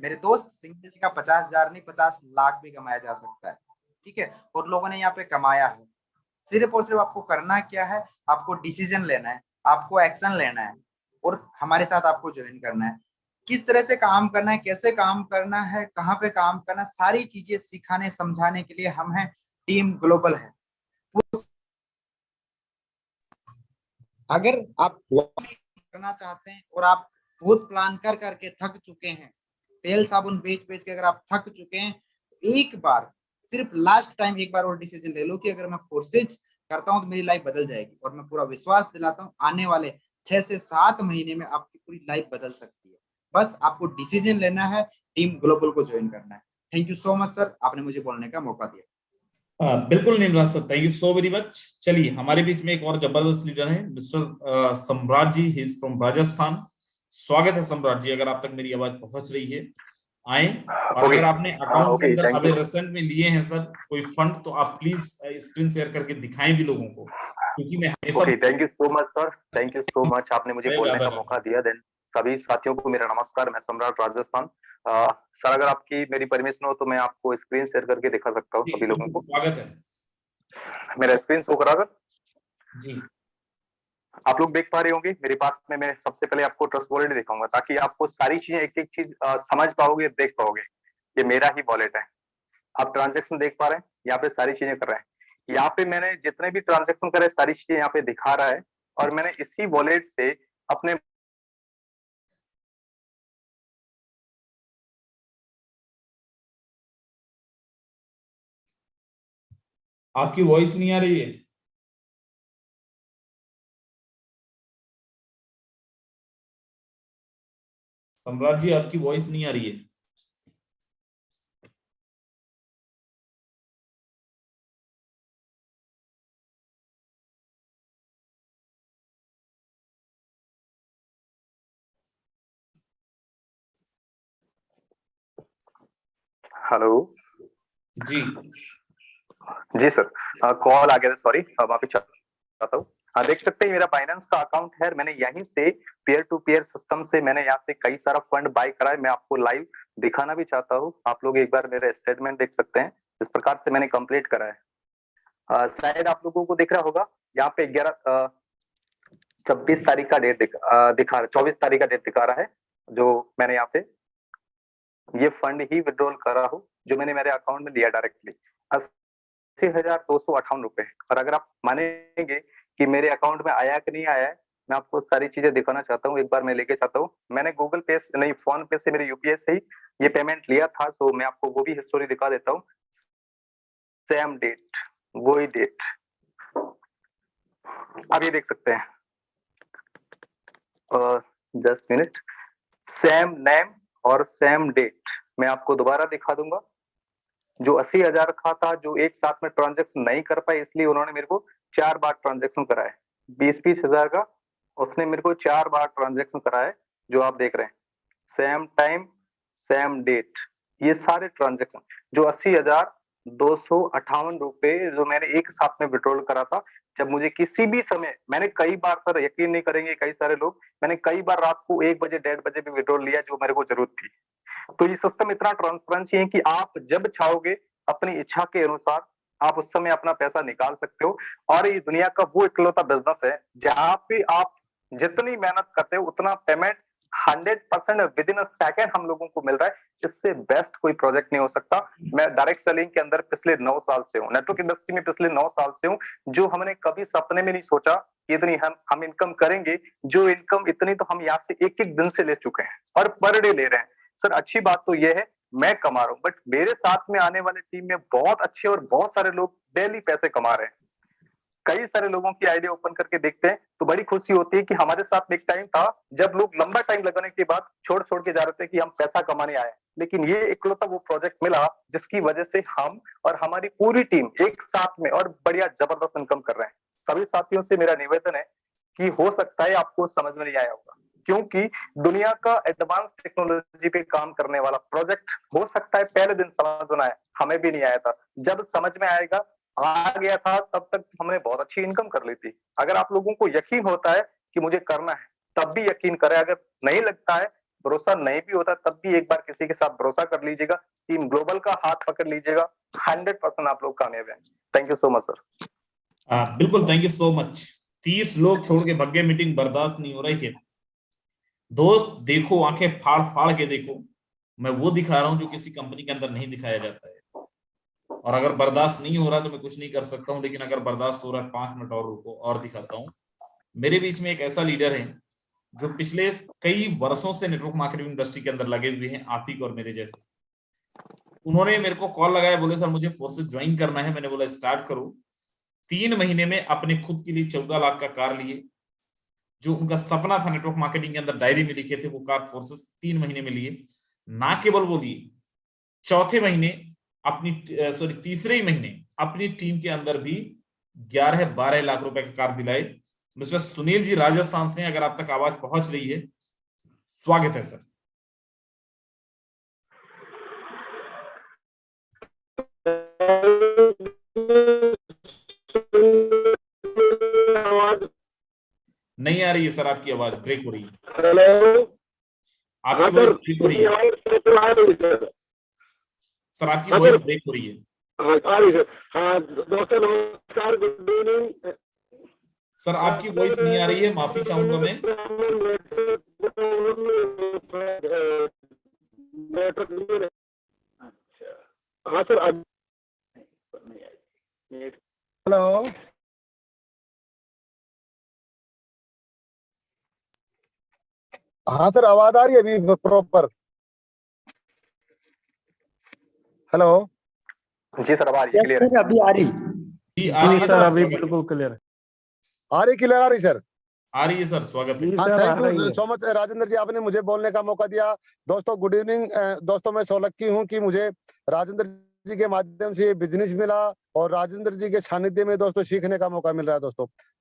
मेरे दोस्त, सिंगल का 50,000 नहीं 50 लाख भी कमाया जा सकता है, ठीक है। और लोगों ने यहाँ पे कमाया है। सिर्फ और सिर्फ आपको करना क्या है, आपको डिसीजन लेना है, आपको एक्शन लेना है, और हमारे साथ आपको ज्वाइन करना है। किस तरह से काम करना है, कैसे काम करना है, कहाँ पे काम करना है, सारी चीजें सिखाने समझाने के लिए हम हैं, टीम ग्लोबल है। अगर आप करना चाहते हैं और आप बहुत प्लान कर करके थक चुके हैं, तेल साबुन बेच बेच के अगर आप थक चुके हैं, एक बार, सिर्फ लास्ट टाइम एक बार और डिसीजन ले लो कि अगर मैं कोर्सेज करता हूँ तो मेरी लाइफ बदल जाएगी। और मैं पूरा विश्वास दिलाता हूँ आने वाले 6 से 7 महीने में आपकी पूरी लाइफ बदल सकती है। बस आपको डिसीजन लेना है, टीम ग्लोबल को ज्वाइन करना है। Thank you so much sir, आपने मुझे बोलने का मौका दिया। बिल्कुल Nimraj sir, thank you so very much. चलिए, हमारे बीच में एक और जबरदस्त लीडर है, मिस्टर सम्राट जी, ही इज फ्रॉम राजस्थान। स्वागत है सम्राट जी, अगर आप तक मेरी आवाज पहुंच रही है आए। और अगर आपने अकाउंट के अंदर अभी रिसेंट में लिए हैं सर कोई फंड, तो आप प्लीज स्क्रीन शेयर करके दिखाएं भी लोगों को, क्योंकि मैं हमेशा thank you so much sir, thank you so much, आपने मुझे बोलने का मौका दिया। देन सभी साथियों को मेरा नमस्कार, मैं सम्राट राजस्थान। सर अगर आपकी मेरी परमिशन हो तो मैं आपको स्क्रीन शेयर करके दिखा सकता हूँ सभी लोगों को। स्वागत है। मेरा स्क्रीन शो करा सर जी, आप लोग देख पा रहे होंगे मेरे पास में। मैं सबसे पहले आपको ट्रस्ट वॉलेट दिखाऊंगा ताकि आपको सारी चीजें एक एक चीज समझ पाओगे, देख पाओगे। ये मेरा ही वॉलेट है, आप ट्रांजेक्शन देख पा रहे हैं, यहाँ पे सारी चीजें कर रहे हैं। यहाँ पे मैंने जितने भी ट्रांजेक्शन करे सारी चीजें यहाँ पे दिखा रहा है, और मैंने इसी वॉलेट से अपने आपकी वॉइस नहीं आ रही है सम्राट जी, आपकी वॉइस नहीं आ रही है। हेलो जी जी सर, कॉल आ गया था, सॉरी, वापस चाहता हूँ। हाँ, देख सकते हैं मेरा फाइनेंस का अकाउंट है। मैंने यहीं से पीयर टू पीयर सिस्टम से मैंने यहाँ से कई सारा फंड बाय करा है। मैं आपको लाइव दिखाना भी चाहता हूँ, आप लोग एक बार मेरा स्टेटमेंट देख सकते हैं। इस प्रकार से मैंने कंप्लीट करा है। शायद आप लोगों को दिख रहा होगा यहाँ पे 26 तारीख का डेट दिखा रहा, 24 तारीख का डेट दिखा रहा है, जो मैंने यहाँ पे ये फंड ही विड्रॉल करा हूँ, जो मैंने मेरे अकाउंट में लिया डायरेक्टली 80,258 रुपए। और अगर आप मानेंगे कि मेरे अकाउंट में आया कि नहीं आया है, मैं आपको सारी चीजें दिखाना चाहता हूँ। एक बार मैं लेके चाहता हूँ, मैंने गूगल पे से नहीं, फोन पे से, मेरे यूपीआई से ही ये पेमेंट लिया था, तो मैं आपको वो भी हिस्टोरी दिखा देता हूँ। सेम डेट, वो ही डेट अब ये देख सकते हैं। जस्ट मिनट, सेम नेम और सेम डेट मैं आपको दोबारा दिखा दूंगा। जो 80,000 का था, जो एक साथ में ट्रांजेक्शन नहीं कर पाए, इसलिए उन्होंने मेरे को 4 बार ट्रांजेक्शन कराए। 20-20 हजार का उसने मेरे को 4 बार ट्रांजेक्शन कराए, जो आप देख रहे हैं। सेम टाइम सेम डेट, ये सारे ट्रांजेक्शन जो 80,258 रुपए जो मैंने एक साथ में विड्रॉल करा था। जब मुझे किसी भी समय, मैंने कई बार, सर यकीन नहीं करेंगे कई सारे लोग, मैंने कई बार रात को 1 बजे 1:30 बजे भी विड्रॉल लिया, जो मेरे को जरूरत थी। तो ये सिस्टम इतना ट्रांसपेरेंसी है कि आप जब चाहोगे अपनी इच्छा के अनुसार आप उस समय अपना पैसा निकाल सकते हो। और ये दुनिया का वो इकलौता बिजनेस है जहां पे आप जितनी मेहनत करते हो उतना payment 100% with in a second हम लोगों को मिल रहा है। इससे बेस्ट कोई प्रोजेक्ट नहीं हो सकता। मैं डायरेक्ट सेलिंग के अंदर पिछले 9 साल से हूँ, नेटवर्क इंडस्ट्री में पिछले 9 साल से हूँ, जो हमने कभी सपने में नहीं सोचा कि इतनी हम इनकम करेंगे। जो इनकम इतनी तो हम यहाँ से एक एक दिन से ले चुके हैं और पर डे ले रहे हैं। सर अच्छी बात तो यह है मैं कमा रहा हूँ, बट मेरे साथ में आने वाले टीम में बहुत अच्छे और बहुत सारे लोग डेली पैसे कमा रहे हैं। कई सारे लोगों की आईडी ओपन करके देखते हैं तो बड़ी खुशी होती है कि हमारे साथ एक टाइम था जब लोग लंबा टाइम लगाने के बाद छोड़ के जा रहे थे कि हम पैसा कमाने आए, लेकिन ये इकलौता वो प्रोजेक्ट मिला जिसकी वजह से हम और हमारी पूरी टीम एक साथ में और बढ़िया जबरदस्त इनकम कर रहे हैं। सभी साथियों से मेरा निवेदन है कि हो सकता है आपको समझ में नहीं आया होगा, क्योंकि दुनिया का एडवांस टेक्नोलॉजी पे काम करने वाला प्रोजेक्ट हो सकता है पहले दिन समझ में आए, हमें भी नहीं आया था। जब समझ में आएगा, आ गया था, तब तक हमने बहुत अच्छी इनकम कर ली थी। अगर आप लोगों को यकीन होता है कि मुझे करना है, तब भी यकीन करें। अगर नहीं लगता है, भरोसा नहीं भी होता, तब भी एक बार किसी के साथ भरोसा कर लीजिएगा। टीम ग्लोबल का हाथ पकड़ लीजिएगा, 100% आप लोग कामयाब हैं। Thank you so much sir. बिल्कुल, थैंक यू सो मच। 30 लोग छोड़ के भाग्य मीटिंग बर्दाश्त नहीं हो रही है। दोस्त देखो, आंखें फाड़ फाड़ के देखो, मैं वो दिखा रहा हूं जो किसी कंपनी के अंदर नहीं दिखाया जाता है। और अगर बर्दाश्त नहीं हो रहा तो मैं कुछ नहीं कर सकता हूं, लेकिन अगर बर्दाश्त हो रहा है 5 मिनट और रुको और दिखाता हूं। मेरे बीच में एक ऐसा लीडर है जो पिछले कई वर्षों से नेटवर्क मार्केटिंग इंडस्ट्री के अंदर लगे हुए हैं, आप ही और मेरे जैसे। उन्होंने मेरे को कॉल लगाया, बोले सर मुझे फोर्सेस ज्वाइन करना है। मैंने बोला स्टार्ट करो। 3 महीने में अपने खुद के लिए 14 लाख का कार लिए। जो उनका सपना था नेटवर्क मार्केटिंग के अंदर डायरी में लिखे थे, वो कार फोर्सेस 3 महीने में लिए। ना केवल वो लिए, चौथे महीने तीसरे ही महीने अपनी टीम के अंदर भी 11-12 लाख रुपए का कार दिलाए। मिस्टर सुनील जी राजस्थान से, अगर आप तक आवाज पहुंच रही है, स्वागत है सर। नहीं आ रही है सर, आपकी आवाज ब्रेक हो रही है। हेलो, आपकी वॉइस ब्रेक हो रही है सर, आपकी वॉइस ब्रेक हो रही है। हाँ दोस्तों नमस्कार, गुड इवनिंग सर। आपकी वॉइस नहीं आ रही है, माफी चाहूंगा मैं। हाँ सर, हेलो, हाँ सर आवाज आ रही है अभी प्रॉपर? हेलो जी सर, आवाज क्लियर है? अभी आ रही जी आ रही है सर, अभी बिल्कुल क्लियर आ रही सर। आ रही है सर, स्वागत है। हाँ, thank you so much Rajendra ji, आपने मुझे बोलने का मौका दिया। दोस्तों गुड इवनिंग। दोस्तों मैं सौलक्की हूँ कि मुझे राजेंद्र जी के माध्यम से बिजनेस मिला और राजेंद्र जी के सानिध्य में दोस्तों सीखने का मौका मिल रहा है।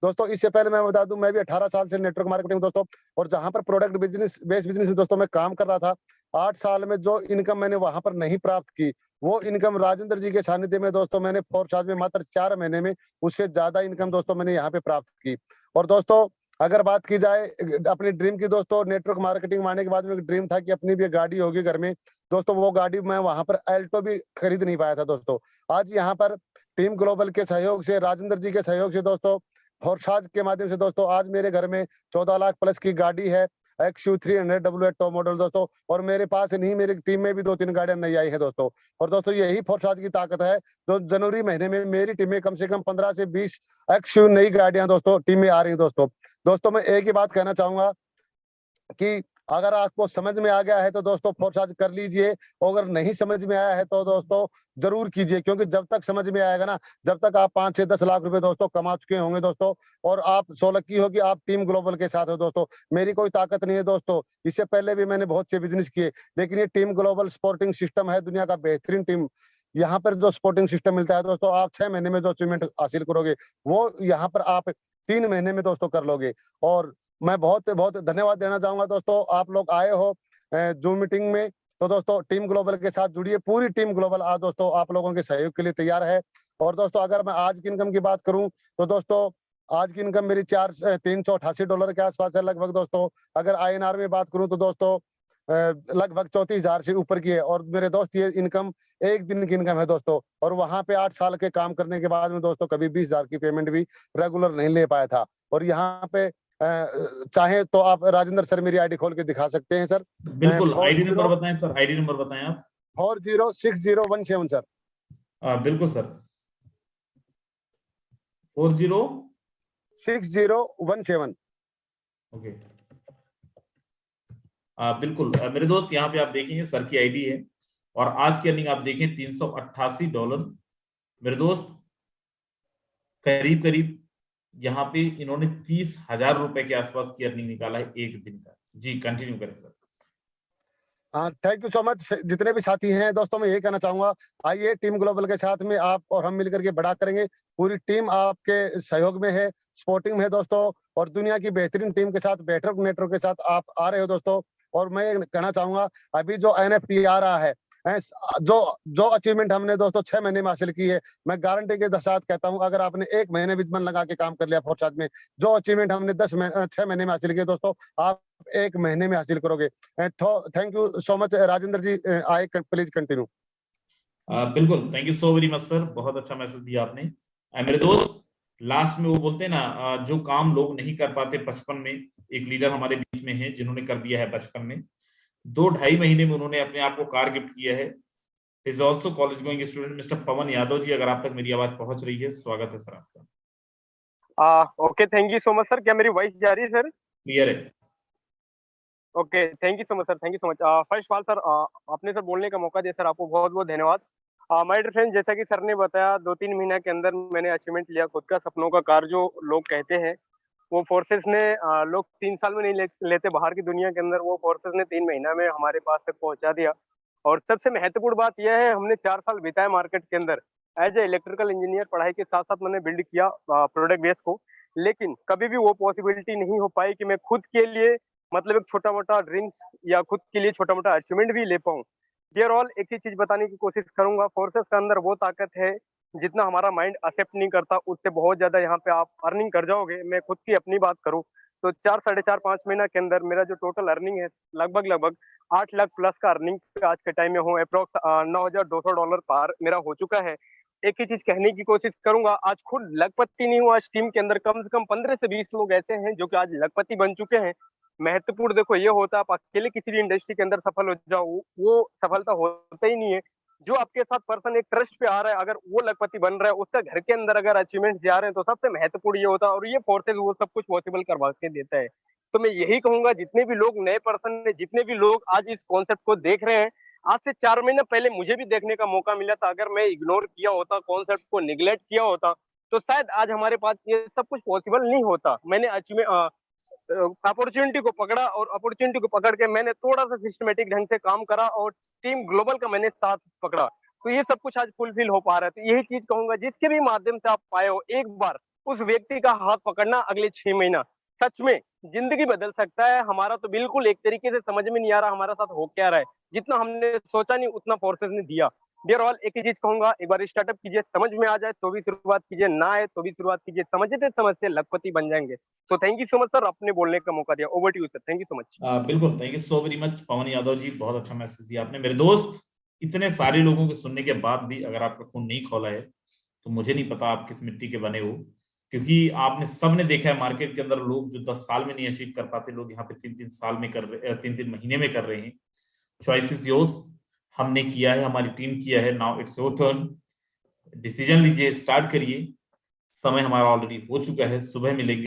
दोस्तों इससे पहले मैं बता दूं, मैं भी 18 साल से नेटवर्क मार्केटिंग दोस्तों, और जहां पर प्रोडक्ट बिजनेस बेस्ड बिजनेस में दोस्तों मैं काम कर रहा था। 8 साल में जो इनकम मैंने वहां पर नहीं प्राप्त की, वो इनकम राजेंद्र जी के सानिध्य में दोस्तों मैंने फोरचार्ज में मात्र 4 महीने में उससे ज्यादा इनकम दोस्तों मैंने यहाँ पे प्राप्त की। और दोस्तों अगर बात की जाए अपनी ड्रीम की, दोस्तों नेटवर्क मार्केटिंग में आने के बाद में एक ड्रीम था कि अपनी भी गाड़ी होगी घर में। दोस्तों वो गाड़ी मैं वहां पर एल्टो भी खरीद नहीं पाया था। दोस्तों आज यहाँ पर टीम ग्लोबल के सहयोग से, राजेंद्र जी के सहयोग से दोस्तों, फोरसाज के माध्यम से दोस्तों आज मेरे घर में 14 लाख प्लस की गाड़ी है, XU300 टॉप मॉडल दोस्तों। और मेरे पास नहीं, मेरी टीम में भी 2-3 गाड़ियां नई आई है दोस्तों। और दोस्तों यही फोरसाज की ताकत है, जो जनवरी महीने में मेरी टीम में कम से कम 15 से 20 XU नई गाड़ियां दोस्तों टीम में आ रही है। दोस्तों मैं एक ही बात कहना चाहूंगा कि अगर आपको समझ में आ गया है तो दोस्तों फोरसाज कर लीजिए, अगर नहीं समझ में आया है तो दोस्तों जरूर कीजिए, क्योंकि जब तक समझ में आएगा ना, जब तक आप 5 से 10 लाख रुपए दोस्तों कमा चुके होंगे दोस्तों, और आप सौलक्की हो कि आप टीम ग्लोबल के साथ हो दोस्तों। मेरी कोई ताकत नहीं है दोस्तों, इससे पहले भी मैंने बहुत से बिजनेस किए, लेकिन ये टीम ग्लोबल स्पोर्टिंग सिस्टम है, दुनिया का बेहतरीन टीम। यहाँ पर जो स्पोर्टिंग सिस्टम मिलता है दोस्तों, आप 6 महीने में जो अचीवमेंट हासिल करोगे वो यहाँ पर आप 3 महीने में दोस्तों कर लोगे। और मैं बहुत बहुत धन्यवाद देना चाहूंगा दोस्तों, आप लोग आए हो जूम मीटिंग में, तो दोस्तों टीम ग्लोबल के साथ जुड़िए। पूरी टीम ग्लोबल आज दोस्तों आप लोगों के सहयोग के लिए तैयार है। और दोस्तों अगर मैं आज की इनकम की बात करूं तो दोस्तों आज की इनकम मेरी $388 के आसपास है लगभग दोस्तों। अगर INR में बात करूं तो दोस्तों लगभग 34,000 से ऊपर की है। और मेरे दोस्त ये इनकम एक दिन की इनकम है दोस्तों, और वहां पे 8 साल के काम करने के बाद में दोस्तों कभी 20,000 की पेमेंट भी रेगुलर नहीं ले पाया था। और यहाँ पे चाहे तो आप राजेंद्र सर मेरी आईडी खोल के दिखा सकते हैं सर। बिल्कुल, आईडी नंबर बताएं सर, आईडी नंबर बताएं आप। 406017 सर। बिल्कुल सर, 406017। ओके। बिल्कुल मेरे दोस्त, यहाँ पे आप देखेंगे सर की आईडी है, और आज की अर्निंग आप देखें $388। मेरे दोस्त करीब करीब यहाँ पे इन्होंने 30,000 रुपए के आसपास की अर्निंग निकाला है एक दिन का। जी कंटिन्यू करें sir. Thank you so much. जितने भी साथी हैं दोस्तों, मैं यही कहना चाहूंगा, आइए टीम ग्लोबल के साथ में आप और हम मिलकर के बड़ा करेंगे। पूरी टीम आपके सहयोग में है, सपोर्टिंग में है दोस्तों, और दुनिया की बेहतरीन टीम के साथ, बेटर नेटवर्क के साथ आप आ रहे हो दोस्तों। और मैं कहना चाहूंगा अभी जो NFT आ रहा है, जो अचीवमेंट हमने दोस्तों 6 महीने में हासिल की है, मैं गारंटी के साथ कहता हूं, अगर आपने 1 महीने भी मन लगा के काम कर लिया फोरसाज में, जो अचीवमेंट हमने 6 महीने में हासिल किए दोस्तों, आप 1 महीने में हासिल करोगे। Thank you so much Rajendra ji. I please continue. बिल्कुल, thank you so very much sir, बहुत अच्छा मैसेज दिया आपने। मेरे दोस्त लास्ट में वो बोलते हैं ना, जो काम लोग नहीं कर पाते बचपन में, एक लीडर हमारे बीच में है जिन्होंने कर दिया है बचपन में। 2-2.5 महीने में उन्होंने अपने आप को कार गिफ्ट किया है। Is also college going student mister Pawan Yadav ji, अगर आप तक मेरी आवाज पहुंच रही है, स्वागत है सर आपका। Okay, thank you so much sir. क्या मेरी वॉइस जा रही है सर? क्लियर है। Okay, thank you so much sir, thank you so much. First of all sir, आपने सर बोलने का मौका दिया सर, आपको बहुत बहुत धन्यवाद। माय डियर फ्रेंड, जैसा कि सर ने बताया 2-3 महीने के अंदर मैंने अचीवमेंट लिया खुद का सपनों का कार जो लोग कहते हैं, वो फोर्सेस ने लोग 3 साल में नहीं लेते बाहर की दुनिया के अंदर, वो फोर्सेस ने 3 महीना में हमारे पास तक पहुंचा दिया। और सबसे महत्वपूर्ण बात यह है, हमने 4 साल बिताए मार्केट के अंदर एज ए इलेक्ट्रिकल इंजीनियर, पढ़ाई के साथ साथ मैंने बिल्ड किया प्रोडक्ट बेस को। लेकिन कभी भी वो पॉसिबिलिटी नहीं हो पाई कि मैं खुद के लिए मतलब एक छोटा मोटा ड्रीम्स या खुद के लिए छोटा मोटा अचीवमेंट भी ले पाऊं। डियर ऑल, एक ही चीज बताने की कोशिश करूंगा, फोर्सेस के अंदर वो ताकत है जितना हमारा माइंड एक्सेप्ट नहीं करता, उससे बहुत ज्यादा यहाँ पे आप अर्निंग कर जाओगे। मैं खुद की अपनी बात करूं तो 4, 4.5, 5 महीना के अंदर मेरा जो टोटल अर्निंग है लगभग 8 लाख प्लस का अर्निंग आज के टाइम में हूँ। अप्रोक्स $9,200 पार मेरा हो चुका है। एक ही चीज कहने की कोशिश करूंगा, आज खुद लखपति नहीं हुआ, आज टीम के अंदर कम से कम 15 से 20 लोग ऐसे हैं जो कि आज लखपति बन चुके हैं। महत्वपूर्ण देखो ये होता है, आप अकेले किसी भी इंडस्ट्री के अंदर सफल हो जाओ, वो सफलता होता ही नहीं है। जो आपके साथ पर्सन एक ट्रस्ट पे आ रहा है, अगर वो लखपति बन रहा है, उसका घर के अंदर अगर अचीवमेंट जा रहे हैं, तो सबसे महत्वपूर्ण ये होता है, और ये फोर्सेज वो सब कुछ पॉसिबल करवा के देता है। तो मैं यही कहूंगा, जितने भी लोग नए पर्सन है, जितने भी लोग आज इस कॉन्सेप्ट को देख रहे हैं, आज से 4 महीने पहले मुझे भी देखने का मौका मिला था। अगर मैं इग्नोर किया होता, कॉन्सेप्ट को निगलेक्ट किया होता, तो शायद आज हमारे पास ये सब कुछ पॉसिबल नहीं होता। मैंने अपॉर्चुनिटी को पकड़ा, और अपॉर्चुनिटी को पकड़ के मैंने थोड़ा सा सिस्टमेटिक ढंग से काम करा, और टीम ग्लोबल का मैंने साथ पकड़ा, तो ये सब कुछ आज फुलफिल हो पा रहा है। तो यही चीज कहूंगा, जिसके भी माध्यम से आप पाए हो, एक बार उस व्यक्ति का हाथ पकड़ना, अगले 6 महीना सच में जिंदगी बदल सकता है। हमारा तो बिल्कुल एक तरीके से समझ में नहीं आ रहा हमारा साथ हो क्या रहा है, जितना हमने सोचा नहीं उतना फोर्सेस ने दिया। डियर ऑल, एक ही चीज कहूंगा, एक बार स्टार्टअप कीजिए, समझ में आ जाए तो भी शुरुआत कीजिए, ना आए तो भी शुरुआत कीजिए, समझते समझते लखपति बन जाएंगे। तो thank you so much sir, आपने बोलने का मौका दिया। Over to you sir, thank you so much. बिल्कुल, thank you so very much Pawan Yadav ji, बहुत अच्छा मैसेज दिया आपने। मेरे दोस्त, इतने सारे लोगों के सुनने के बाद भी अगर आपका खून नहीं खौला है तो मुझे नहीं पता आप किस मिट्टी के बने हो, क्योंकि आपने सबने देखा है मार्केट के अंदर लोग जो 10 साल में नहीं अचीव कर पाते, लोग यहाँ पे 3-3 साल में कर रहे, 3-3 महीने में कर रहे हैं। चॉइस इज योर्स, हमने किया है, हमारी टीम किया है, now it's your turn. Decision लीजिए, स्टार्ट करिए। समय हमारा ऑलरेडी हो चुका है, सुबह मिलेंगे।